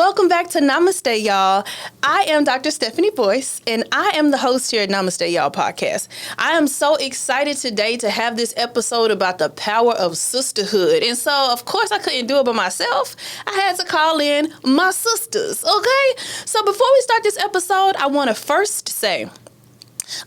Welcome back to Namaste Y'all. I am Dr. Stephanie Boyce, and I am the host here at Namaste Y'all podcast. I am so excited today to have this episode about the power of sisterhood. And so, of course, I couldn't do it by myself. I had to call in my sisters, okay? So before we start this episode, I want to first say,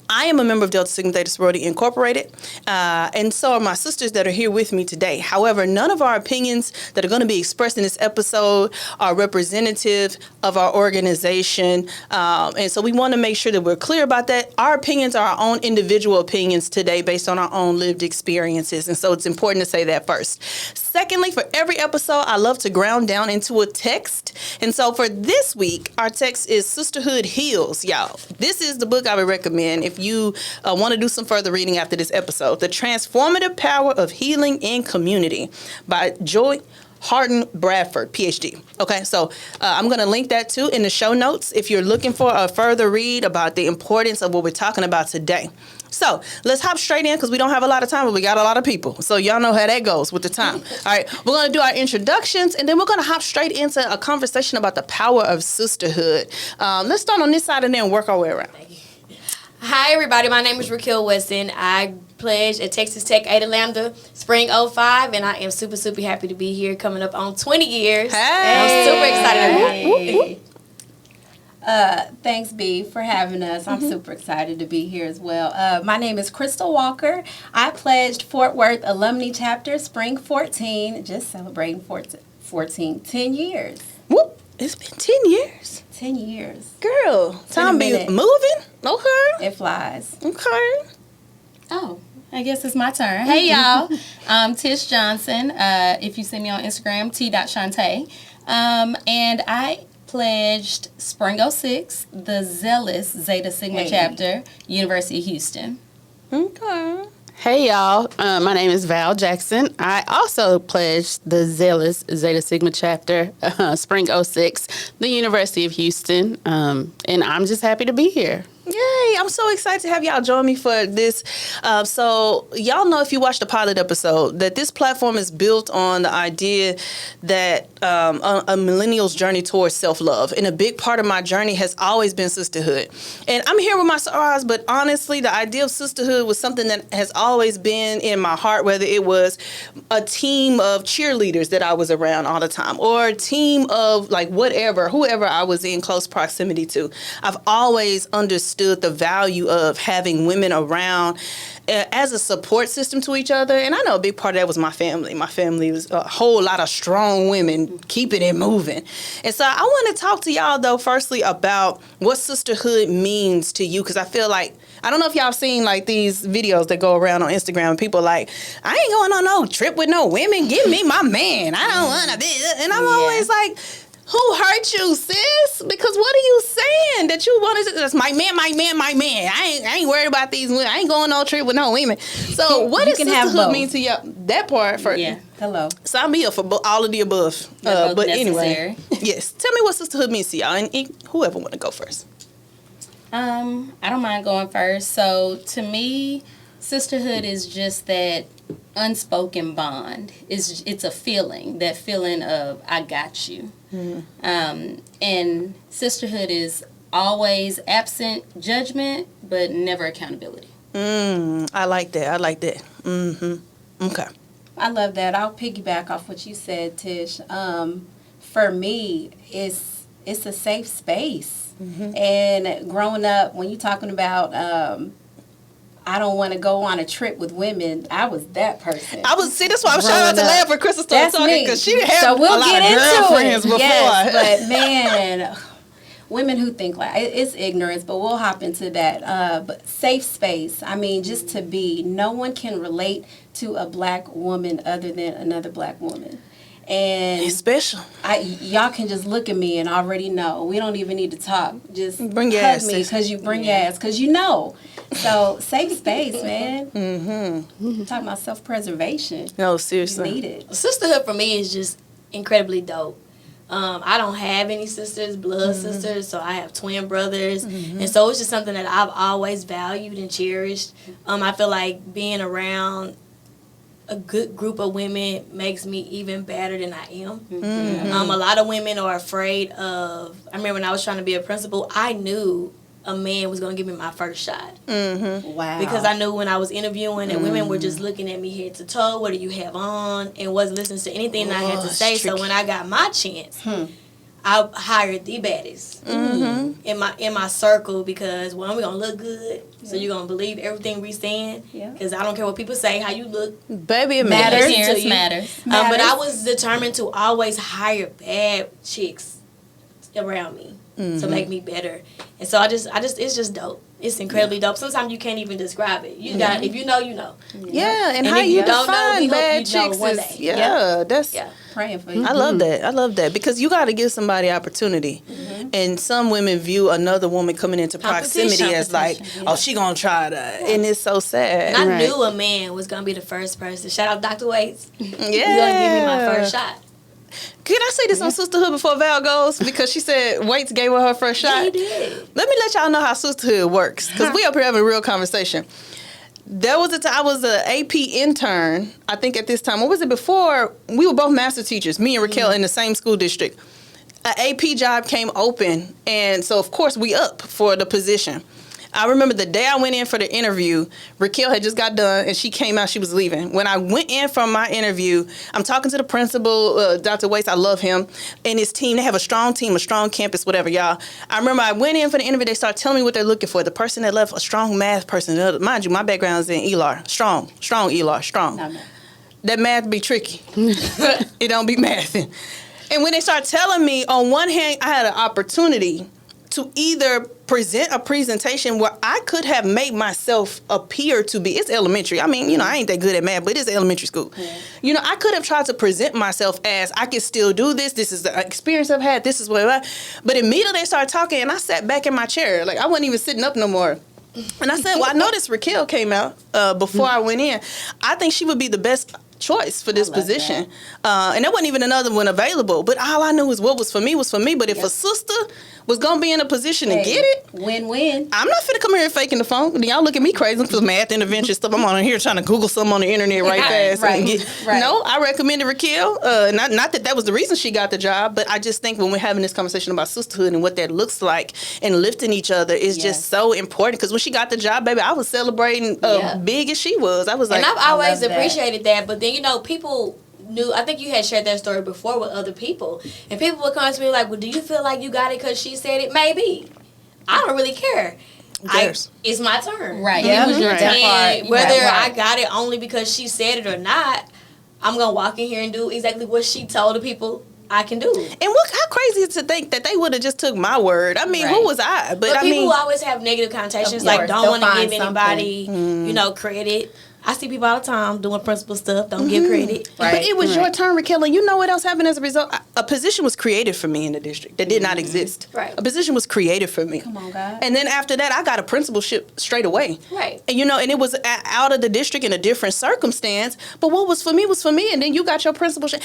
I am a member of Delta Sigma Theta Sorority Incorporated, and so are my sisters that are here with me today. However, none of our opinions that are going to be expressed in this episode are representative of our organization, and so we want to make sure that we're clear about that. Our opinions are our own individual opinions today based on our own lived experiences, and so it's important to say that first. Secondly, for every episode, I love to ground down into a text, and so for this week, our text is Sisterhood Heals, y'all. This is the book I would recommend if you want to do some further reading after this episode. The Transformative Power of Healing in Community by Joy Harden Bradford, PhD. Okay, so I'm going to link that too in the show notes if you're looking for a further read about the importance of what we're talking about today. So let's hop straight in because we don't have a lot of time, but we got a lot of people. So y'all know how that goes with the time. All right, we're going to do our introductions, and then we're going to hop straight into a conversation about the power of sisterhood. Let's start on this side and then work our way around. Hi, everybody. My name is Rickyl Wesson. I pledged at Texas Tech Ada Lambda Spring 05, and I am super, super happy to be here coming up on 20 years. Hey. I'm super excited. Thanks, B, for having us. I'm super excited to be here as well. My name is Crystal Walker. I pledged Fort Worth Alumni Chapter Spring 14, just celebrating 10 years. Whoop. It's been 10 years. 10 years. Girl, time be moving. Okay. It flies. Okay. Oh, I guess it's my turn. Hey, y'all. I'm Tish Johnson. If you see me on Instagram, t.shantae. And I pledged Spring 06, the Zealous Zeta Sigma Chapter, University of Houston. Okay. Hey y'all, my name is Vallon Jackson. I also pledged the Zealous Zeta Sigma Chapter, Spring 06, the University of Houston, and I'm just happy to be here. Yay, I'm so excited to have y'all join me for this. So y'all know if you watched the pilot episode that this platform is built on the idea that a millennial's journey towards self-love. And a big part of my journey has always been sisterhood. And I'm here with my sorors, but honestly, the idea of sisterhood was something that has always been in my heart, whether it was a team of cheerleaders that I was around all the time or a team of like whoever I was in close proximity to. I've always understood the value of having women around as a support system to each other. And I know a big part of that was my family. My family was a whole lot of strong women keeping it moving. And so I want to talk to y'all, though, firstly about what sisterhood means to you, because I feel like, I don't know if y'all seen like these videos that go around on Instagram and people like, I ain't going on no trip with no women. Give me my man. I don't want to be. And I'm always like, who hurt you, sis? Because what are you saying? That you want to, that's my man. I ain't worried about these women. I ain't going on trip with no women. So what does sisterhood mean to you? That part first. Yeah, hello. So I'm here for all of the above. But necessary. Anyway, yes. Tell me what sisterhood means to y'all, and whoever want to go first. I don't mind going first. So to me, sisterhood is just that unspoken bond. It's a feeling, that feeling of I got you. Mm-hmm. And sisterhood is always absent judgment, but never accountability. I like that. Mm-hmm. Okay. I love that. I'll piggyback off what you said, Tish. For me, it's a safe space. Mm-hmm. And growing up, when you're talking about I don't want to go on a trip with women, I was that person. That's why I was shouting out to laugh when Crystal started talking, because she had so we'll a lot of girlfriends before. Yes, but man, women who think like, it's ignorance, but we'll hop into that. But safe space, I mean, just to be, no one can relate to a black woman other than another black woman. And it's special. Y'all can just look at me and already know. We don't even need to talk. Just bring your hug ass, me because you bring your ass, because you know. So safe space, man. Mm-hmm. Talking about self-preservation. No, seriously. You need it. Sisterhood for me is just incredibly dope. I don't have any sisters, blood sisters, so I have twin brothers. Mm-hmm. And so it's just something that I've always valued and cherished. I feel like being around a good group of women makes me even better than I am. A lot of women are afraid of. I remember when I was trying to be a principal, I knew a man was going to give me my first shot. Wow. Because I knew when I was interviewing and women were just looking at me head to toe, what do you have on, and wasn't listening to anything I had to say. So when I got my chance, I hired the baddest in my circle because, one, we're going to look good, so you're going to believe everything we saying, because I don't care what people say, how you look. Baby, it matters. Matters. But I was determined to always hire bad chicks around me to make me better. And so I just it's just dope. It's incredibly dope. Sometimes you can't even describe it. You got, if you know, you know. Yeah, and how if you don't know, define we hope bad you know chicks one is day. that's. Yeah. Praying for you. I love that. I love that because you got to give somebody opportunity, and some women view another woman coming into proximity as like, oh, she gonna try that, and it's so sad. And I knew a man was gonna be the first person. Shout out Dr. Waits. Yeah, He's gonna give me my first shot. Can I say this on Sisterhood before Val goes? Because she said Waits gave her first shot. Yeah, he did. Let me let y'all know how Sisterhood works, because we up here having a real conversation. There was a time I was an AP intern, I think at this time. What was it before? We were both master teachers, me and Rickyl in the same school district. An AP job came open, and so of course we up for the position. I remember the day I went in for the interview, Rickyl had just got done, and she came out, she was leaving. When I went in from my interview, I'm talking to the principal, Dr. Boyce, I love him, and his team. They have a strong team, a strong campus, whatever, y'all. I remember I went in for the interview, they started telling me what they're looking for. The person that left, a strong math person. Mind you, my background is in ELAR. Strong ELAR, strong. That math be tricky. It don't be mathing. And when they start telling me, on one hand, I had an opportunity to either present a presentation where I could have made myself appear to be, it's elementary. I mean, you know, I ain't that good at math, but it is elementary school. You know, I could have tried to present myself as I can still do this. This is the experience I've had. This is what but immediately they started talking and I sat back in my chair. Like I wasn't even sitting up no more. And I said, well, I noticed Rickyl came out before I went in. I think she would be the best choice for this position. And there wasn't even another one available. But all I knew was what was for me was for me. But if a sister was going to be in a position to get it, win-win. I'm not finna come here and faking the phone. Then y'all look at me crazy for math intervention stuff. I'm on here trying to Google something on the internet right fast. No, I recommended Rickyl. Not that was the reason she got the job, but I just think when we're having this conversation about sisterhood and what that looks like and lifting each other is just so important. Because when she got the job, baby, I was celebrating big as she was. I was like, and I've always appreciated that. But then, you know, people knew, I think you had shared that story before with other people, and people would come to me like, well, do you feel like you got it because she said it? Maybe. I don't really care. It's my turn. Right. It was your turn. And whether I got it only because she said it or not, I'm going to walk in here and do exactly what she told the people I can do. And how crazy is to think that they would have just took my word. I mean, who was I? But I people mean, always have negative connotations, like don't want to give anybody, you know, credit. I see people all the time doing principal stuff, don't give credit. Right. But it was your turn, Rickyl, and you know what else happened as a result? A position was created for me in the district that did not exist. Right. A position was created for me. Come on, God. And then after that, I got a principalship straight away. Right. And, you know, and it was out of the district in a different circumstance, but what was for me was for me, and then you got your principalship.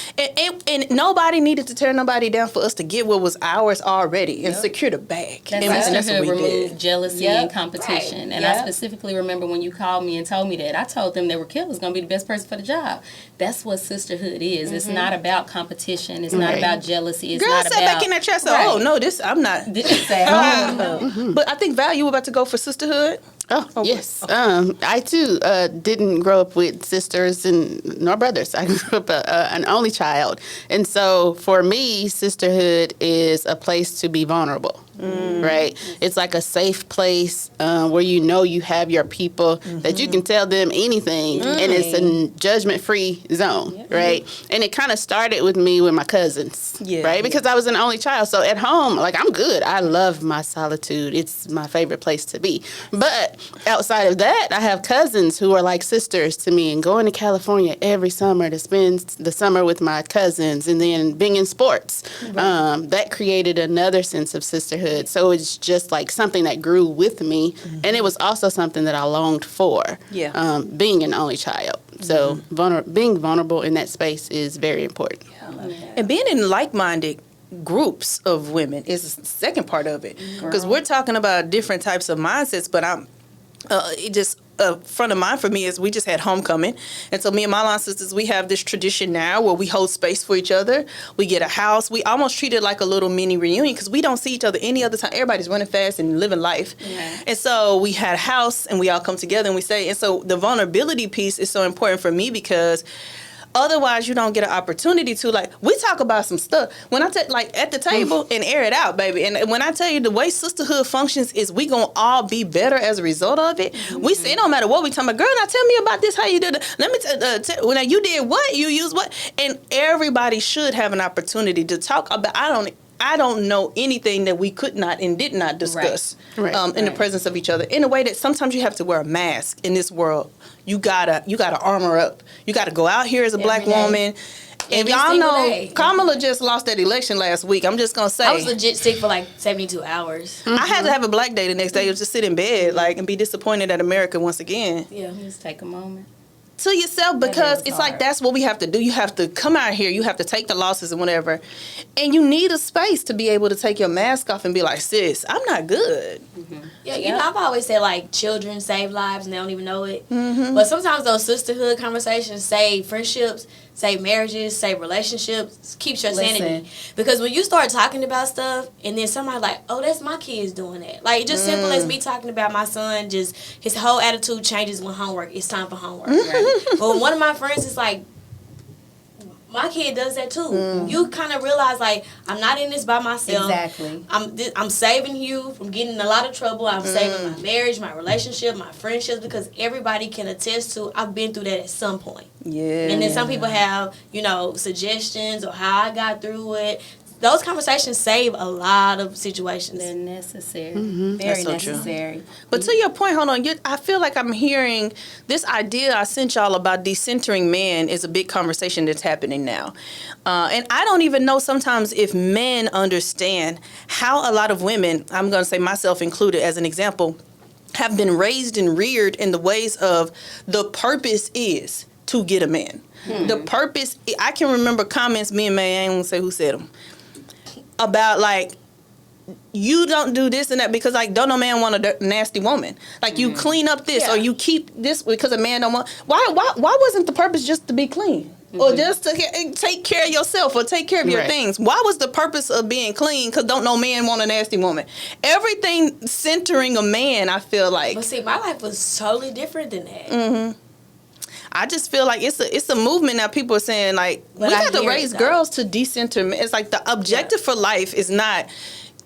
And nobody needed to tear nobody down for us to get what was ours already and secure the bag. That's what we removed jealousy and competition. And I specifically remember when you called me and told me that, I told them that Rickyl was going to be the best person for the job. That's what sisterhood is. It's not about competition. It's not about jealousy. It's Girl, not I sat back in that chair and said, oh, no, I'm not. But I think, Val, you were about to go for sisterhood. Oh, yes. I, too, didn't grow up with sisters nor brothers. I grew up an only child. And so for me, sisterhood is a place to be vulnerable, right? It's like a safe place where you know you have your people, that you can tell them anything, and it's a judgment-free zone, right? And it kind of started with me with my cousins, right? Because I was an only child. So at home, like, I'm good. I love my solitude. It's my favorite place to be. But outside of that, I have cousins who are like sisters to me, and going to California every summer to spend the summer with my cousins, and then being in sports, that created another sense of sisterhood. So it's just like something that grew with me, and it was also something that I longed for, being an only child. So being vulnerable in that space is very important. And being in like-minded groups of women is the second part of it, because we're talking about different types of mindsets, but front of mind for me is we just had homecoming. And so me and my line sisters, we have this tradition now where we hold space for each other. We get a house. We almost treat it like a little mini reunion because we don't see each other any other time. Everybody's running fast and living life. Yeah. And so we had a house and we all come together and we say, and so the vulnerability piece is so important for me because otherwise, you don't get an opportunity to, like, we talk about some stuff. When I tell, like, at the table and air it out, baby. And when I tell you the way sisterhood functions is we going to all be better as a result of it. Mm-hmm. We say, no matter what we talking about, girl, now tell me about this, how you did it. Let me when you did what, you used what. And everybody should have an opportunity to talk about, I don't know anything that we could not and did not discuss in the presence of each other. In a way that sometimes you have to wear a mask in this world. You gotta armor up. You gotta go out here as a black woman. And y'all know Kamala just lost that election last week. I'm just gonna say I was legit sick for like 72 hours. Mm-hmm. I had to have a black day the next day. Just sit in bed and be disappointed at America once again. Yeah, just take a moment to yourself, because it's hard. Like that's what we have to do. You have to come out here, you have to take the losses and whatever, and you need a space to be able to take your mask off and be like, sis, I'm not good. Mm-hmm. Yeah, you know, I've always said like children save lives and they don't even know it. Mm-hmm. But sometimes those sisterhood conversations save friendships, save marriages, save relationships, keeps your sanity. Because when you start talking about stuff and then somebody like, oh, that's my kids doing that. Like just simple as me talking about my son, just his whole attitude changes when homework. It's time for homework. Right? But when one of my friends is like, my kid does that too. You kind of realize like I'm not in this by myself. Exactly. I'm saving you from getting in a lot of trouble. I'm saving my marriage, my relationship, my friendships, because everybody can attest to I've been through that at some point. Yeah. And then some people have, you know, suggestions or how I got through it. Those conversations save a lot of situations. They're necessary. Mm-hmm. Very so necessary. True. But to your point, hold on. I feel like I'm hearing this idea I sent y'all about decentering men is a big conversation that's happening now. And I don't even know sometimes if men understand how a lot of women, I'm going to say myself included as an example, have been raised and reared in the ways of the purpose is to get a man. Mm-hmm. The purpose, I can remember comments being made, I ain't going to say who said them, about like you don't do this and that because like don't no man want a nasty woman. Like you clean up this or you keep this because a man don't want. Why wasn't the purpose just to be clean or just to take care of yourself or take care of your things? Why was the purpose of being clean? Because don't no man want a nasty woman. Everything centering a man, I feel like. But see, my life was totally different than that. Mm-hmm. I just feel like it's a movement now. People are saying like we got to raise girls to decenter men. It's like the objective for life is not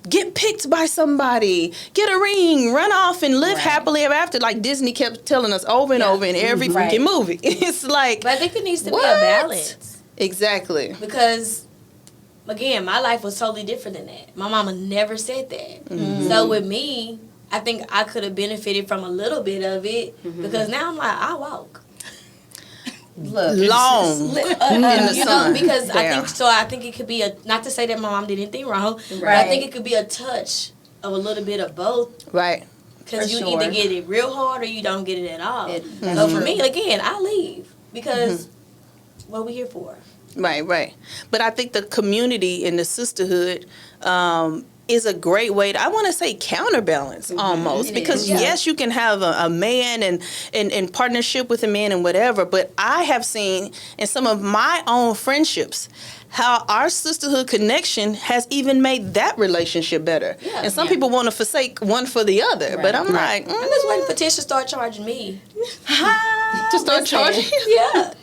get picked by somebody, get a ring, run off and live happily ever after. Like Disney kept telling us over and over in every freaking movie. It's like, but I think there needs to be a balance. Exactly. Because again, my life was totally different than that. My mama never said that. Mm-hmm. So with me, I think I could have benefited from a little bit of it because now I'm like, I walk. Look, long in the sun. Because I think it could be not to say that my mom did anything wrong, but I think it could be a touch of a little bit of both. Right. Because you either get it real hard or you don't get it at all. So for me, again, I leave because what we here for. Right. But I think the community and the sisterhood is a great way to, I want to say, counterbalance almost. Because yes, you can have a man and partnership with a man and whatever, but I have seen in some of my own friendships how our sisterhood connection has even made that relationship better. Yeah, and some people want to forsake one for the other, but I'm like, I'm just waiting for Tish to start charging me. To start charging? Yeah.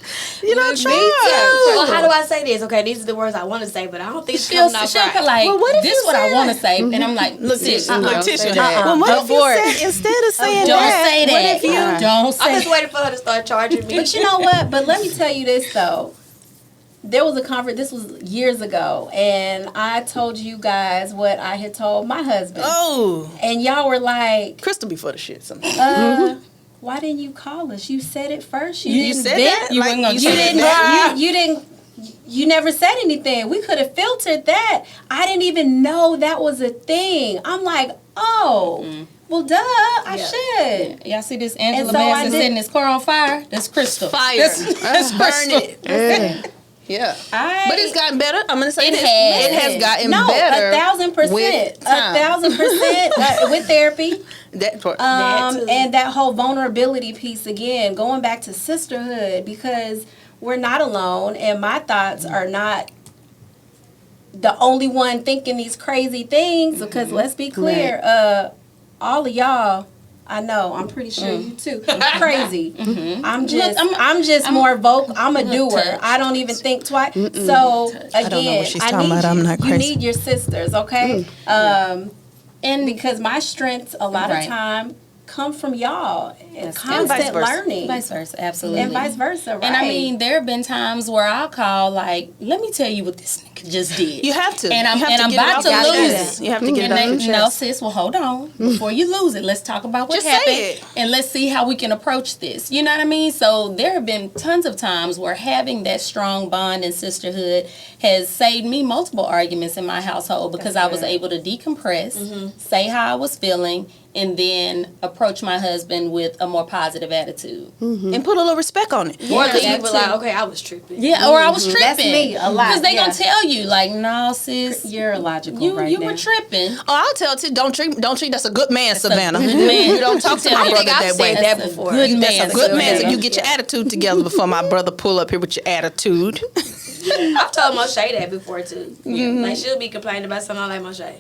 You know, charge. Well, how do I say this? Okay, these are the words I want to say, but I don't think it's coming out right. Like, well, this is what I want to say, and I'm like, look, Tish. Well, what if you said, instead of saying don't say that. What if you don't say? I'm just waiting for her to start charging me. But you know what? But let me tell you this though. There was a conference, this was years ago, and I told you guys what I had told my husband. Oh. And y'all were like... Crystal before the shit sometimes. Why didn't you call us? You said it first. You said that? You never said anything. We could have filtered that. I didn't even know that was a thing. I'm like, oh... Well, duh, I should. Y'all see this Angela Bassett setting his car on fire? That's Crystal. Fire. Let's burn it. Yeah. But it's gotten better. I'm going to say it has gotten no, better. 1,000%. With time. 1,000% with therapy. That part. And that whole vulnerability piece again, going back to sisterhood, because we're not alone, and my thoughts are not the only one thinking these crazy things. Because let's be clear, all of y'all, I know, I'm pretty sure you too, crazy. I'm just more vocal. I'm a doer. I don't even think twice. So again, I don't know what she's talking about. I'm not crazy. You need your sisters, okay? And because my strengths a lot of time come from y'all and constant learning. Vice versa, absolutely. And vice versa, right? And I mean, there have been times where I'll call, like, let me tell you what this nigga just did. You have to. And I'm about to lose it. You have to get it off your chest. No, sis, well, hold on. Before you lose it, let's talk about what happened. Say it. And let's see how we can approach this. You know what I mean? So there have been tons of times where having that strong bond and sisterhood has saved me multiple arguments in my household because I was able to decompress, say how I was feeling, and then approach my husband with a more positive attitude. And put a little respect on it. Or because you were like, okay, I was tripping. Yeah, or I was tripping. That's me a lot. Because they going to tell you, like, no, sis. You're illogical You now. were tripping. Oh, I'll tell you, don't treat, that's a good man, Savannah. Good man. You don't talk to my brother that way. That before. Good man. That's a good man. So you get your attitude together before my brother pull up here with your attitude. I've told Moshe that before, too. Like, she'll be complaining about something like Moshe.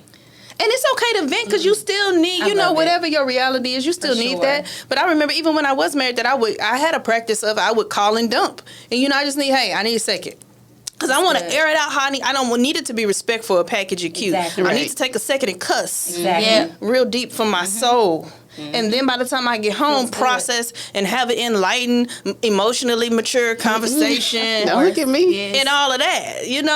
And it's okay to vent because you still need, whatever your reality is, you still need that. But I remember even when I was married that I had a practice of I would call and dump. And, I just need, hey, I need a second. Because I want to air it out how I don't need it to be respectful or package it cute. Exactly. I need to take a second and cuss. Exactly. Real deep from my soul. And then by the time I get home, process and have an enlightened, emotionally mature conversation. Don't look at me. And all of that, If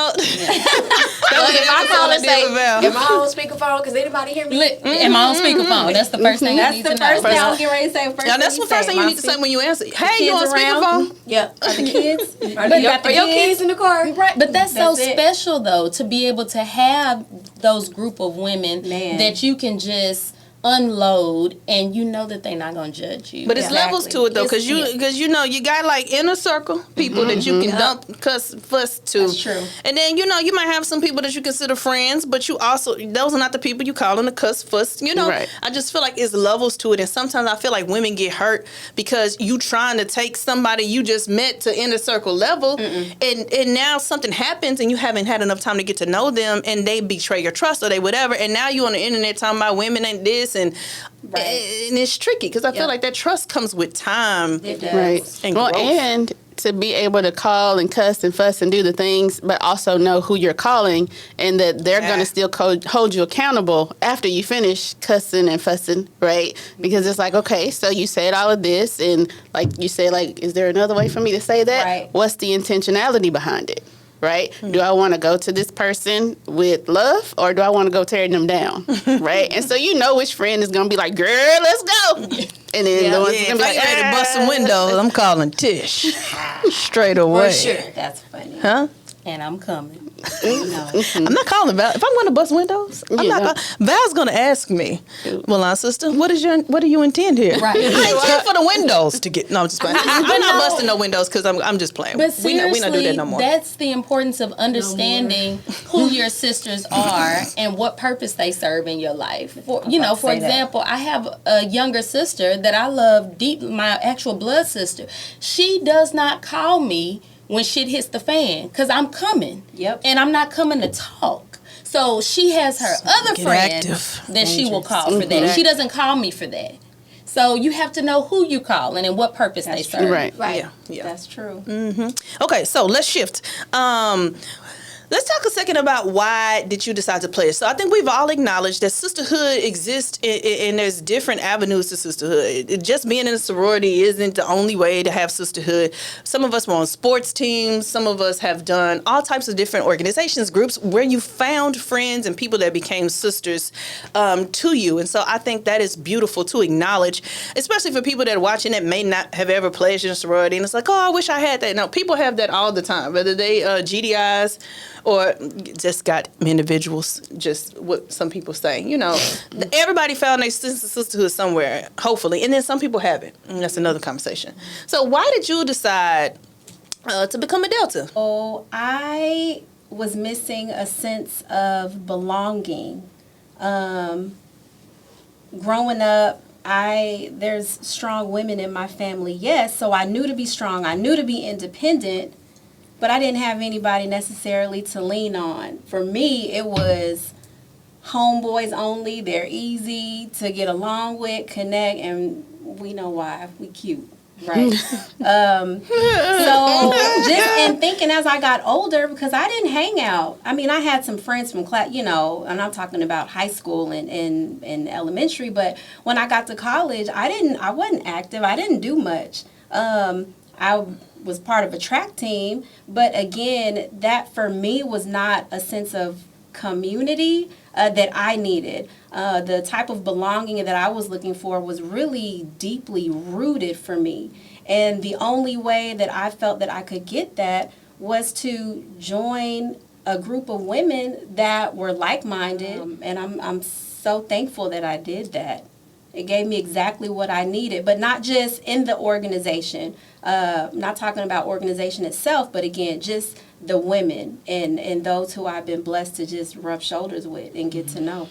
I call and say, am I on speakerphone? Because anybody hear me? Am I on speakerphone? That's the first thing you need to know. That's the first thing I was getting ready to say. That's the first thing you need to say when you answer. Hey, you on speakerphone? Yeah. Are the kids? Are your kids in the car? Right, but that's so That's it. special, though, to be able to have those group of women that you can just unload and you know that they're not going to judge you. But it's levels to it though, because you got like inner circle people that you can dump, cuss, fuss to. That's true. And then you might have some people that you consider friends, but you also those are not the people you call them to cuss, fuss. Right. I just feel like it's levels to it, and sometimes I feel like women get hurt because you trying to take somebody you just met to inner circle level, and now something happens and you haven't had enough time to get to know them, and they betray your trust or they whatever, and now you on the internet talking about women ain't this. And it's tricky because I feel like that trust comes with time. It does. Right. And well, growth. and to be able to call and cuss and fuss and do the things, but also know who you're calling and that they're going to still hold you accountable after you finish cussing and fussing, right? Because it's like, okay, so you said all of this, and like you say, like, is there another way for me to say that? Right. What's the intentionality behind it? Right? Do I want to go to this person with love, or do I want to go tearing them down? Right? And so which friend is going to be like, girl, let's go. And then the one's going to be like, ready to bust some windows, I'm calling Tish. Straight away. For sure. That's funny. Huh? And I'm coming. I'm not calling Val. If I'm going to bust windows, I'm not calling. Val's going to ask me, well, sister, what do you intend here? Right. I ain't here for the windows to get. No, I'm just playing. I'm not busting no windows because I'm just playing. But seriously, we not do that no more. That's the importance of understanding who your sisters are and what purpose they serve in your life. For example, I have a younger sister that I love deep, my actual blood sister. She does not call me when shit hits the fan, because I'm coming. Yep. And I'm not coming to talk. So she has her other friend active. that she will call for that. She doesn't call me for that. So you have to know who you calling and what purpose they serve. Right. Yeah. That's true. Okay, so let's shift. Let's talk a second about why did you decide to pledge. So I think we've all acknowledged that sisterhood exists and there's different avenues to sisterhood. Just being in a sorority isn't the only way to have sisterhood. Some of us were on sports teams. Some of us have done all types of different organizations, groups where you found friends and people that became sisters to you. And so I think that is beautiful to acknowledge, especially for people that are watching that may not have ever pledged in a sorority. And it's like, oh, I wish I had that. No, people have that all the time, whether they GDIs or just got individuals, just what some people say. Everybody found their sisterhood somewhere, hopefully, and then some people haven't. And that's another conversation. So why did you decide to become a Delta? Oh, I was missing a sense of belonging. Growing up, there's strong women in my family, yes, so I knew to be strong, I knew to be independent, but I didn't have anybody necessarily to lean on. For me, it was homeboys only. They're easy to get along with, connect, and we know why. We cute. Right. So just in thinking as I got older, because I didn't hang out. I mean, I had some friends from class, and I'm talking about high school and elementary, but when I got to college, I wasn't active. I didn't do much. I was part of a track team, but again, that for me was not a sense of community that I needed. The type of belonging that I was looking for was really deeply rooted for me. And the only way that I felt that I could get that was to join a group of women that were like-minded. And I'm so thankful that I did that. It gave me exactly what I needed, but not just in the organization. Not talking about organization itself, but again, just the women and those who I've been blessed to just rub shoulders with and get to know.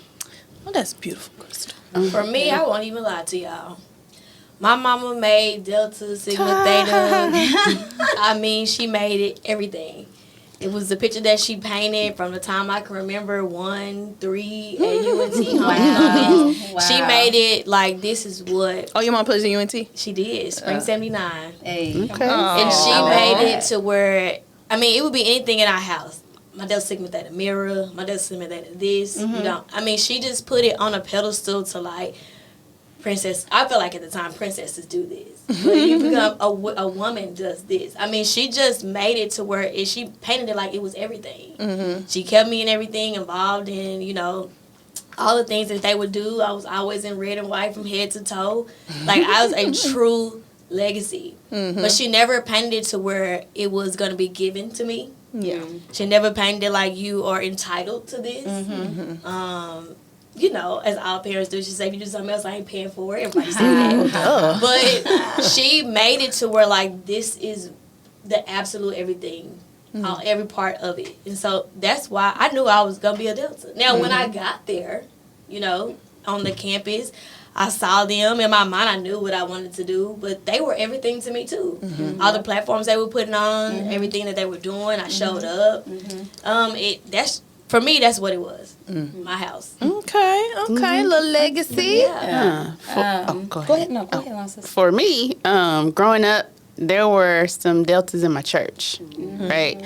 Oh, that's beautiful, Crystal. For me, I won't even lie to y'all. My mama made Delta, Sigma, Theta. I mean, she made it everything. It was the picture that she painted from the time I can remember, 1, 3 at UNT homecoming. Wow. She made it like this is what. Oh, your mom plays at UNT? She did, Spring 79. Hey. Okay. And she Oh. made it to where, I mean, it would be anything in our house. My Delta Sigma Theta mirror, my Delta Sigma Theta this. I mean, she just put it on a pedestal to like, princess. I feel like at the time, princesses do this. When you become a woman does this. I mean, she just made it to where she painted it like it was everything. She kept me in everything, involved in, all the things that they would do. I was always in red and white from head to toe. Like, I was a true legacy. But she never painted it to where it was going to be given to me. Yeah. She never painted it like you are entitled to this. As all parents do, she say, if you do something else, I ain't paying for it. Everybody say that. But she made it to where, like, this is the absolute everything, every part of it. And so that's why I knew I was going to be a Delta. Now, when I got there, on the campus, I saw them. In my mind, I knew what I wanted to do, but they were everything to me, too. All the platforms they were putting on, everything that they were doing, I showed up. For me, that's what it was. My house. Okay, little legacy. Yeah. Go Go ahead. ahead. No, go ahead, Lonsis. For me, growing up, there were some Deltas in my church, right?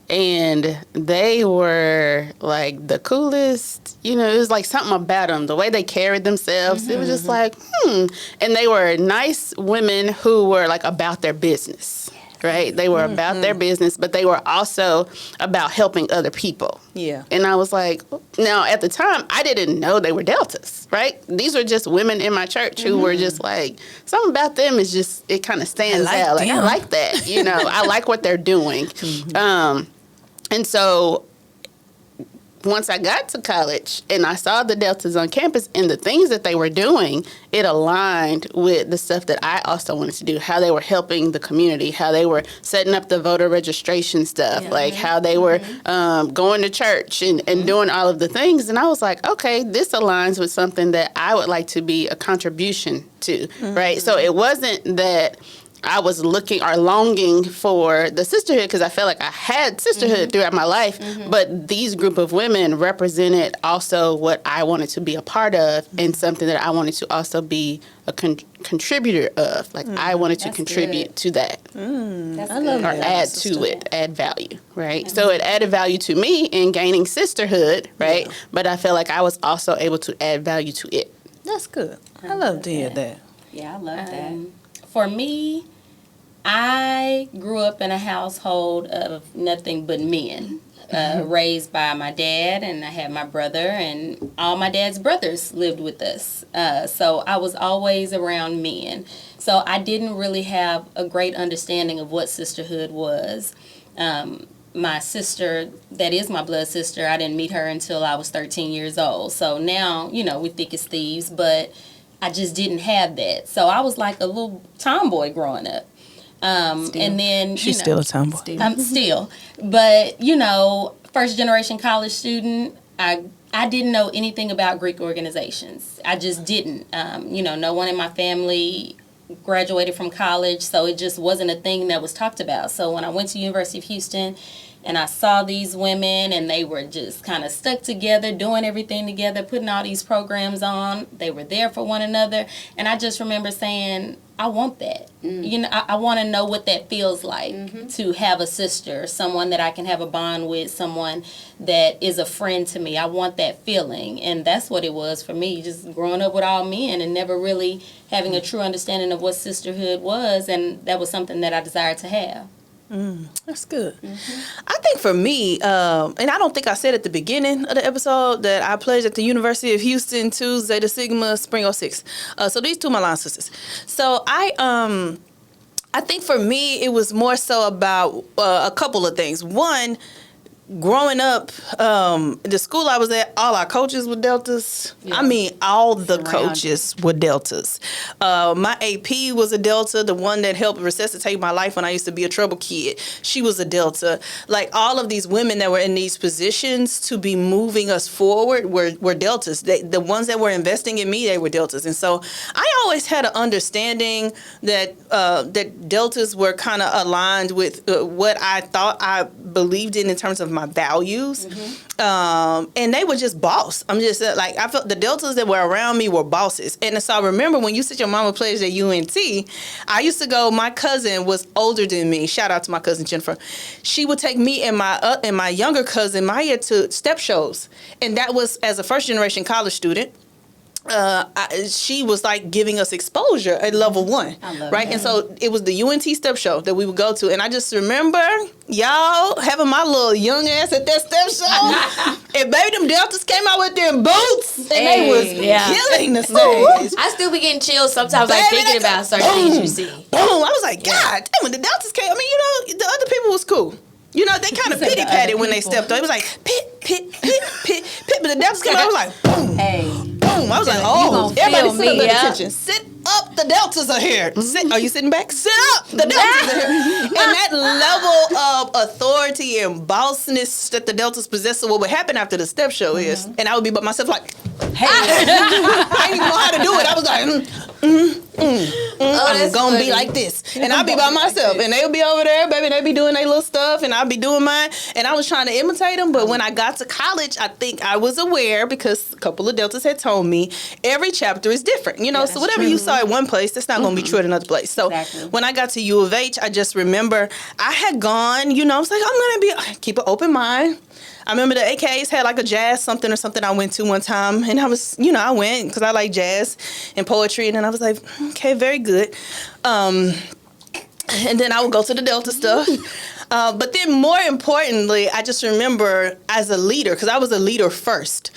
And they were like the coolest, it was like something about them, the way they carried themselves. It was just like, And they were nice women who were like about their business, right? They were about their business, but they were also about helping other people. Yeah. And I was like, now at the time, I didn't know they were Deltas, right? These were just women in my church who were just like, something about them is just, it kind of stands out. Like, I like that, I like what they're doing. And so once I got to college and I saw the Deltas on campus and the things that they were doing, it aligned with the stuff that I also wanted to do, how they were helping the community, how they were setting up the voter registration stuff, like how they were going to church and doing all of the things. And I was like, okay, this aligns with something that I would like to be a contribution to, right? So it wasn't that I was looking or longing for the sisterhood because I felt like I had sisterhood throughout my life, but these group of women represented also what I wanted to be a part of and something that I wanted to also be a contributor of. Like I wanted to contribute to that. I love or add to it, add value, right? So it added value to me in gaining sisterhood, right? But I felt like I was also able to add value to it. That's good. I love to hear that. Yeah, I love that. For me, I grew up in a household of nothing but men, raised by my dad, and I had my brother, and all my dad's brothers lived with us. So I was always around men. So I didn't really have a great understanding of what sisterhood was. My sister, that is my blood sister, I didn't meet her until I was 13 years old. So now, we thick as thieves, but I just didn't have that. So I was like a little tomboy growing up. And then She's still a tomboy. I'm still, but first generation college student. I didn't know anything about Greek organizations. I just didn't. No one in my family graduated from college, so it just wasn't a thing that was talked about. So when I went to University of Houston and I saw these women and they were just kind of stuck together, doing everything together, putting all these programs on, they were there for one another. And I just remember saying, I want that. I want to know what that feels like to have a sister, someone that I can have a bond with, someone that is a friend to me. I want that feeling. And that's what it was for me, just growing up with all men and never really having a true understanding of what sisterhood was. And that was something that I desired to have. That's good. I think for me, and I don't think I said at the beginning of the episode that I pledged at the University of Houston to Zeta Sigma Spring 06. So these two my line sisters. So I think for me it was more so about a couple of things. One, growing up, the school I was at, all our coaches were Deltas. Yeah. I mean, all the coaches were Deltas. My AP was a Delta, the one that helped resuscitate my life when I used to be a trouble kid. She was a Delta. Like, all of these women that were in these positions to be moving us forward were Deltas. The ones that were investing in me, they were Deltas. And so I always had an understanding that that Deltas were kind of aligned with what I thought I believed in terms of my values. And they were just boss. I'm just like, I felt the Deltas that were around me were bosses. And so I remember when you said your mama pledged at UNT, I used to go, my cousin was older than me. Shout out to my cousin Jennifer. She would take me and my younger cousin Maya to step shows. And that was as a first generation college student. She was like giving us exposure at level 1, right? And so it was the UNT step show that we would go to, and I just remember y'all having my little young ass at that step show, and baby, them Deltas came out with them boots, and they was killing the stage. I still be getting chills sometimes, like thinking about certain things you see. Boom! I was like, God damn, when the Deltas came, I mean, the other people was cool. They kind of pity patted when they stepped on. It was like pit, pit, pit, pit, pit. But the Deltas came out, I was like, boom, boom. I was like, oh, everybody sit up, pay attention. Sit up, the Deltas are here. Are you sitting back? Sit up, the Deltas are here. And that level of authority and bossness that the Deltas possess. So what would happen after the step show is, and I would be by myself like, hey, I didn't even know how to do it. I was like, I'm gonna be like this, and I'll be by myself, and they'll be over there, baby. They be doing their little stuff, and I'll be doing mine. And I was trying to imitate them, but when I got to college, I think I was aware because a couple of Deltas had told me every chapter is different. So whatever you saw at one place, that's not gonna be true at another place. So when I got to U of H, I just remember I had gone. I was like, I'm gonna keep an open mind. I remember the AKs had like a jazz something I went to one time, and I was, I went because I like jazz and poetry, and then I was like, okay, very good. And then I would go to the Delta stuff. But then more importantly, I just remember as a leader, because I was a leader first.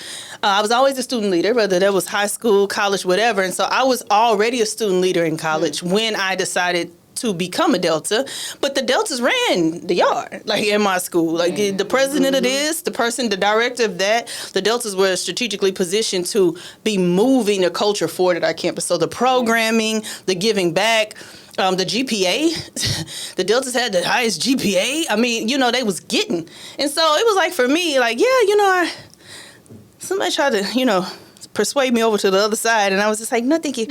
I was always a student leader, whether that was high school, college, whatever. And so I was already a student leader in college when I decided to become a Delta, but the Deltas ran the yard, like in my school. Like the president of this, the director of that, the Deltas were strategically positioned to be moving the culture forward at our campus. So the programming, the giving back, the GPA, the Deltas had the highest GPA. I mean, they was getting. And so it was like, for me, like, somebody tried to, persuade me over to the other side, and I was just like, no, thank you.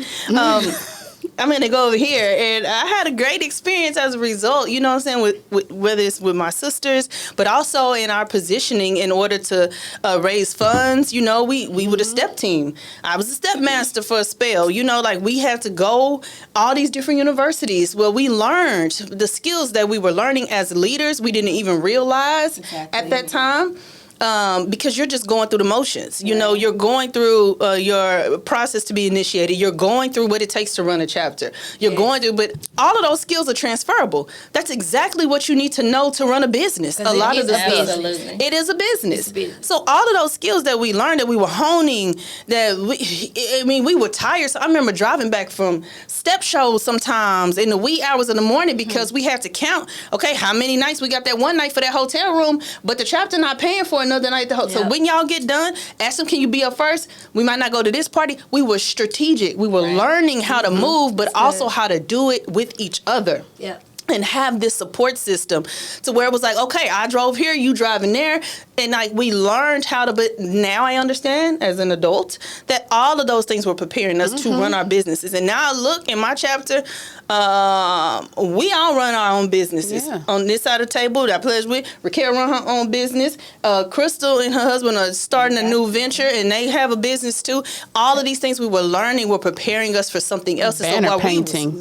I'm going to go over here. And I had a great experience as a result, what I'm saying, with whether it's with my sisters, but also in our positioning in order to raise funds. We were the step team. I was a step master for a spell. Like, we had to go all these different universities where we learned the skills that we were learning as leaders. We didn't even realize at that time. Because you're just going through the motions. You're going through your process to be initiated. You're going through what it takes to run a chapter. You're going through, but all of those skills are transferable. That's exactly what you need to know to run a business. A lot of the skills. It is a business. So all of those skills that we learned, that we were honing, we were tired. So I remember driving back from step shows sometimes in the wee hours of the morning because we had to count, okay, how many nights we got that one night for that hotel room, but the chapter not paying for another night. So when y'all get done, ask them, can you be up first? We might not go to this party. We were strategic. We were learning how to move, but also how to do it with each other. Yeah. and have this support system to where it was like, okay, I drove here, you driving there. And like we learned how to, but now I understand as an adult that all of those things were preparing us to run our businesses. And now I look in my chapter, we all run our own businesses. Yeah. On this side of the table that I pledge with, Rickyl run her own business. Crystal and her husband are starting a new venture and they have a business too. All of these things we were learning were preparing us for something else. Banner while painting.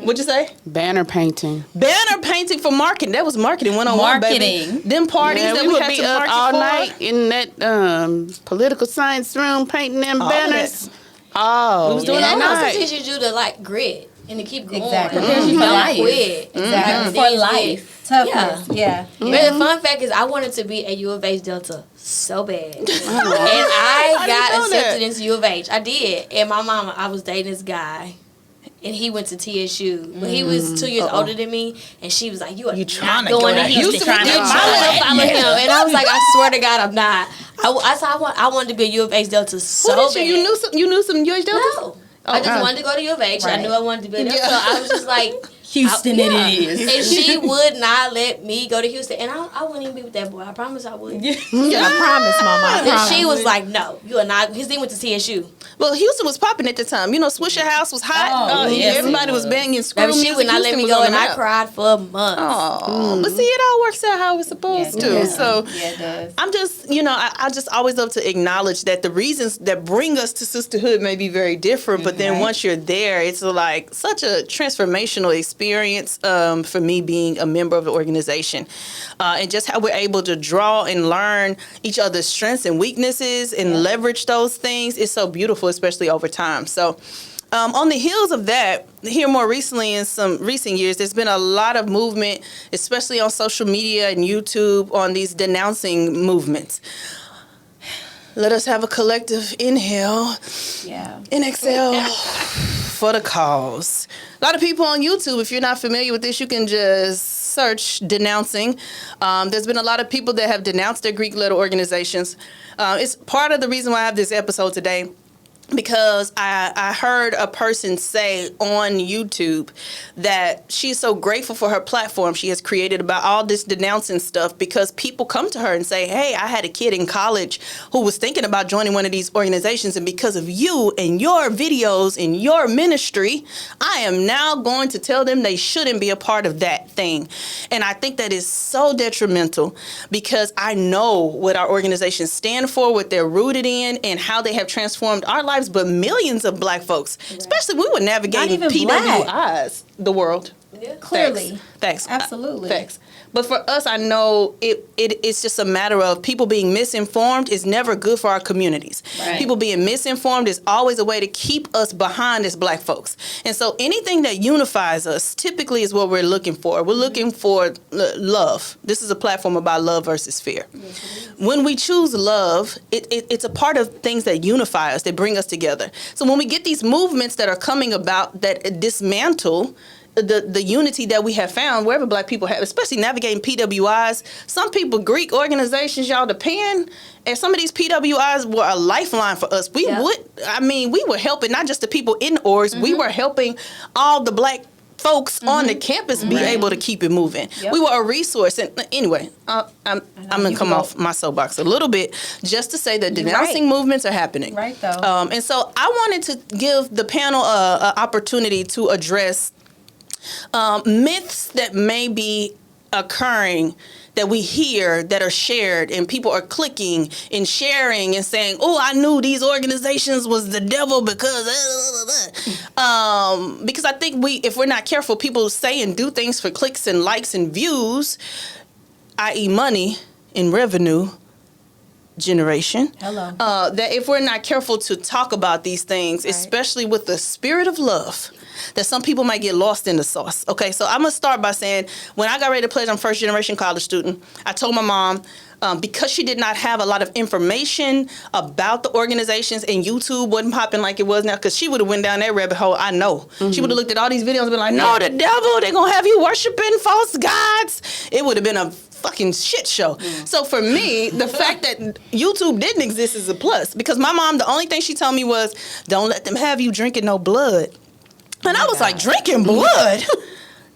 What'd you say? Banner painting. Banner painting for marketing. That was marketing 101, baby. Marketing. Them parties Yeah, that we we would had be to up market all for. night in that political science room painting them All of banners. that. Oh, We was doing And all it that. also teaches you to like grit and to keep going. Exactly. Prepares you for Don't life. quit. Exactly. Things For life. Toughness. Yeah. But the fun fact is, I wanted to be at U of H Delta so bad, and I got know that. accepted into U of H. I did, and my mama, I was dating this guy. And he went to TSU, but he was 2 years older than me. And she was like, "You are trying not to going go to to Houston." Houston? And You I trying to- follow him, and I was like, "I swear to God, I'm not." I wanted to be at U of H Delta so Who did bad. you knew some UH Deltas? No, I just wanted to go to U of H. I Right. knew I wanted to be there, Yeah. so I was just like, Houston yeah. it is. And she would not let me go to Houston, and I wouldn't even be with that boy. I promise I would. I promise, Mama. I And promise. she was like, "No, you are not." His name went to TSU. Well, Houston was popping at the time. You know, Swisher House was hot. Oh, yes, Everybody it was was. banging screw Baby, she music. would not let Houston me was go, on and the I map. cried for months. Oh, but see, it all works out how it's supposed to. Yeah. So Yeah, it does. I'm just, I just always love to acknowledge that the reasons that bring us to sisterhood may be very different, but then once you're there, it's like such a transformational experience for me being a member of the organization. And just how we're able to draw and learn each other's strengths and weaknesses and leverage those things is so beautiful, especially over time. So on the heels of that, here more recently in some recent years, there's been a lot of movement, especially on social media and YouTube, on these denouncing movements. Let us have a collective inhale Yeah. and exhale for the cause. A lot of people on YouTube, if you're not familiar with this, you can just search denouncing. There's been a lot of people that have denounced their Greek-led organizations. It's part of the reason why I have this episode today, because I heard a person say on YouTube that she's so grateful for her platform she has created about all this denouncing stuff, because people come to her and say, hey, I had a kid in college who was thinking about joining one of these organizations, and because of you and your videos and your ministry, I am now going to tell them they shouldn't be a part of that thing. And I think that is so detrimental, because I know what our organizations stand for, what they're rooted in, and how they have transformed our lives, but millions of Black folks, especially we were navigating Not even Black. PWIs, the world. Yeah. Clearly. Thanks. Absolutely. Thanks. But for us, I know it's just a matter of people being misinformed is never good for our communities. Right. People being misinformed is always a way to keep us behind as Black folks. And so anything that unifies us typically is what we're looking for. We're looking for love. This is a platform about love versus fear. When we choose love, it's a part of things that unify us, that bring us together. So when we get these movements that are coming about that dismantle the unity that we have found wherever Black people have, especially navigating PWIs. Some people, Greek organizations, y'all, the pen, and some of these PWIs were a lifeline for us. We were helping not just the people in orgs, we were helping all the Black folks on the campus be able to keep it moving. Yep. We were a resource. And anyway, I'm going to come off my soapbox a little bit just to say that denouncing movements are happening. Right, though. And so I wanted to give the panel an opportunity to address myths that may be occurring that we hear that are shared, and people are clicking and sharing and saying, oh, I knew these organizations was the devil because I think if we're not careful, people say and do things for clicks and likes and views, i.e. money and revenue generation. Hello. That if we're not careful to talk about these things, especially with the spirit of love, that some people might get lost in the sauce. Okay, so I'm going to start by saying, when I got ready to pledge, I'm first generation college student, I told my mom, because she did not have a lot of information about the organizations, and YouTube wasn't popping like it was now, because she would have went down that rabbit hole, I know. She would have looked at all these videos and been like, no, the devil, they're going to have you worshiping false gods. It would have been a fucking shit show. So for me, the fact that YouTube didn't exist is a plus, because my mom, the only thing she told me was, don't let them have you drinking no blood. And I was like, drinking blood?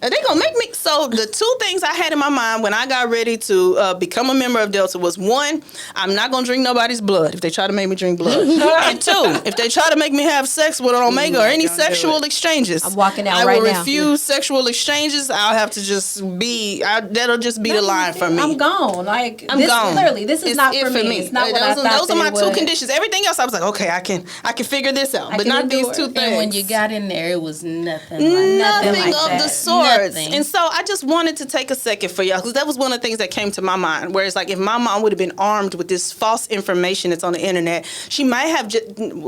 Are they gonna make me? So the two things I had in my mind when I got ready to become a member of Delta was, one, I'm not gonna drink nobody's blood if they try to make me drink blood, and two, if they try to make me have sex with an Omega or any sexual exchanges, I'm walking out I right will now. refuse sexual exchanges. I'll have to just be. That'll just be the line for me. I'm gone. Like, I'm this, gone. Clearly, this is It's not it for me. It's not what I thought those are my that it two would. conditions. Everything else, I was like, okay, I can figure this out, but can not these endure. two And things. And when you got in there, it was nothing like Nothing like of that. the sorts. Nothing. And so I just wanted to take a second for y'all, because that was one of the things that came to my mind. Where it's like, if my mom would have been armed with this false information that's on the internet, she might have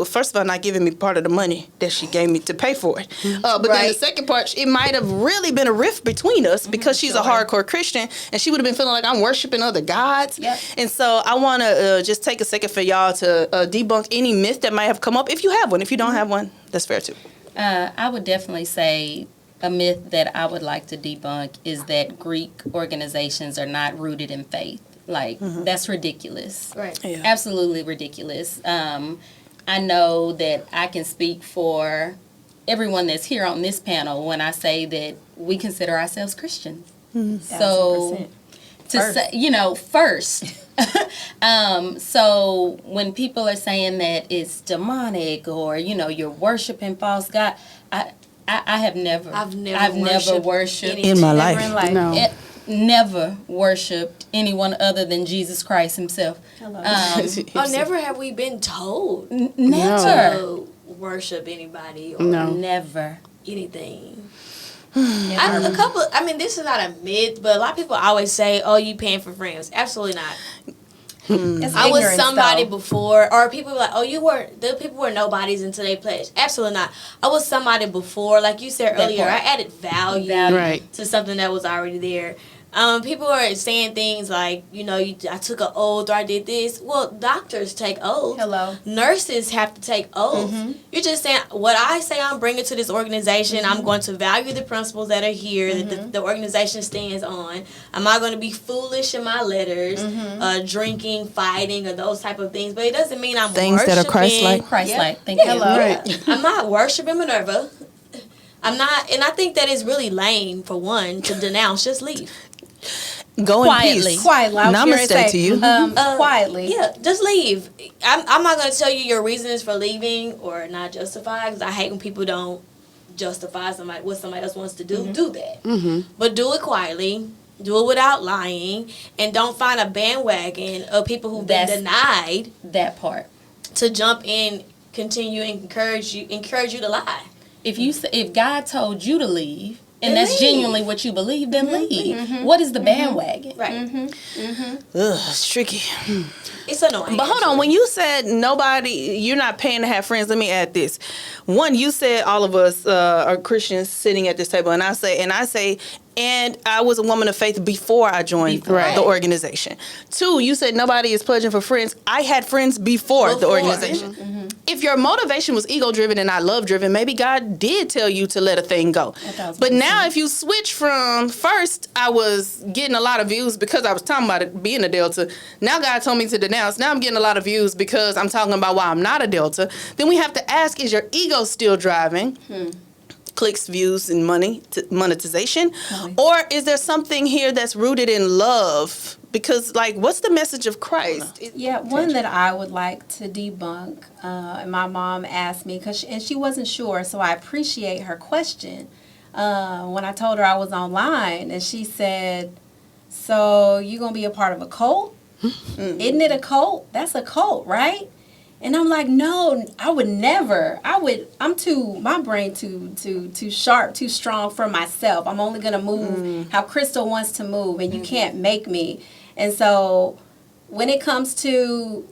first of all, not given me part of the money that she gave me to pay for it. But then the second part, it might have really been a rift between us, because she's a hardcore Christian, and she would have been feeling like I'm worshiping other gods. Yep. And so I want to just take a second for y'all to debunk any myth that might have come up. If you have one, if you don't have one, that's fair too. I would definitely say a myth that I would like to debunk is that Greek organizations are not rooted in faith. Like, that's ridiculous. Right. Yeah. Absolutely ridiculous. I know that I can speak for everyone that's here on this panel when I say that we consider ourselves Christians. So, 1000%. to say, first. So when people are saying that it's demonic or, you're worshiping false God, I have never. I've never worshipped In my life. Never in life. No. Never worshipped anyone other than Jesus Christ himself. Hello. Never have we been told Never. to worship anybody or No. Never. anything. This is not a myth, but a lot of people always say, "Oh, you paying for friends." Absolutely not. It's I was ignorance, somebody though. before, or people were like, "Oh, the people were nobodies until they pledged." Absolutely not. I was somebody before, like you said earlier. part. I added value Right. to something that was already there. People are saying things like, I took an oath or I did this. Well, doctors take oaths. Hello. Nurses have to take oaths. You're just saying, what I say I'm bringing to this organization, I'm going to value the principles that are here, that the organization stands on. I'm not going to be foolish in my letters, drinking, fighting, or those type of things. But it doesn't mean I'm Things worshiping. that are Christ-like. Christ-like. Thank you. Hello. Right. I'm not worshiping Minerva. I'm not, and I think that is really lame, for one, to denounce. Just leave. Go in Quietly. peace. Quietly. I was gonna Namaste say, to you. Quietly. Yeah, just leave. I'm not going to tell you your reasons for leaving or not justify, because I hate when people don't justify what somebody else wants to do. Do that. But do it quietly. Do it without lying. And don't find a bandwagon of people who've been denied That part. to jump in, continue, and encourage you to lie. If God told you to leave, and Then that's leave. genuinely what you believe, then leave. What is the bandwagon? Right. Ugh, it's tricky. It's annoying. But hold on, when you said you're not paying to have friends, let me add this. One, you said all of us are Christians sitting at this table, and I say, and I was a woman of faith before I joined the organization. Two, you said nobody is pledging for friends. I had friends before the organization. If your motivation was ego-driven and not love-driven, maybe God did tell you to let a thing go. But now if you switch from, first I was getting a lot of views because I was talking about it being a Delta. Now God told me to denounce. Now I'm getting a lot of views because I'm talking about why I'm not a Delta. Then we have to ask, is your ego still driving? Clicks, views, and monetization? Or is there something here that's rooted in love? Because, what's the message of Christ? Yeah, one that I would like to debunk, and my mom asked me, and she wasn't sure, so I appreciate her question. When I told her I was online, and she said, "So you gonna be a part of a cult? Isn't it a cult? That's a cult, right?" And I'm like, "No, I would never. My brain too sharp, too strong for myself. I'm only gonna move how Crystal wants to move, and you can't make me." And so when it comes to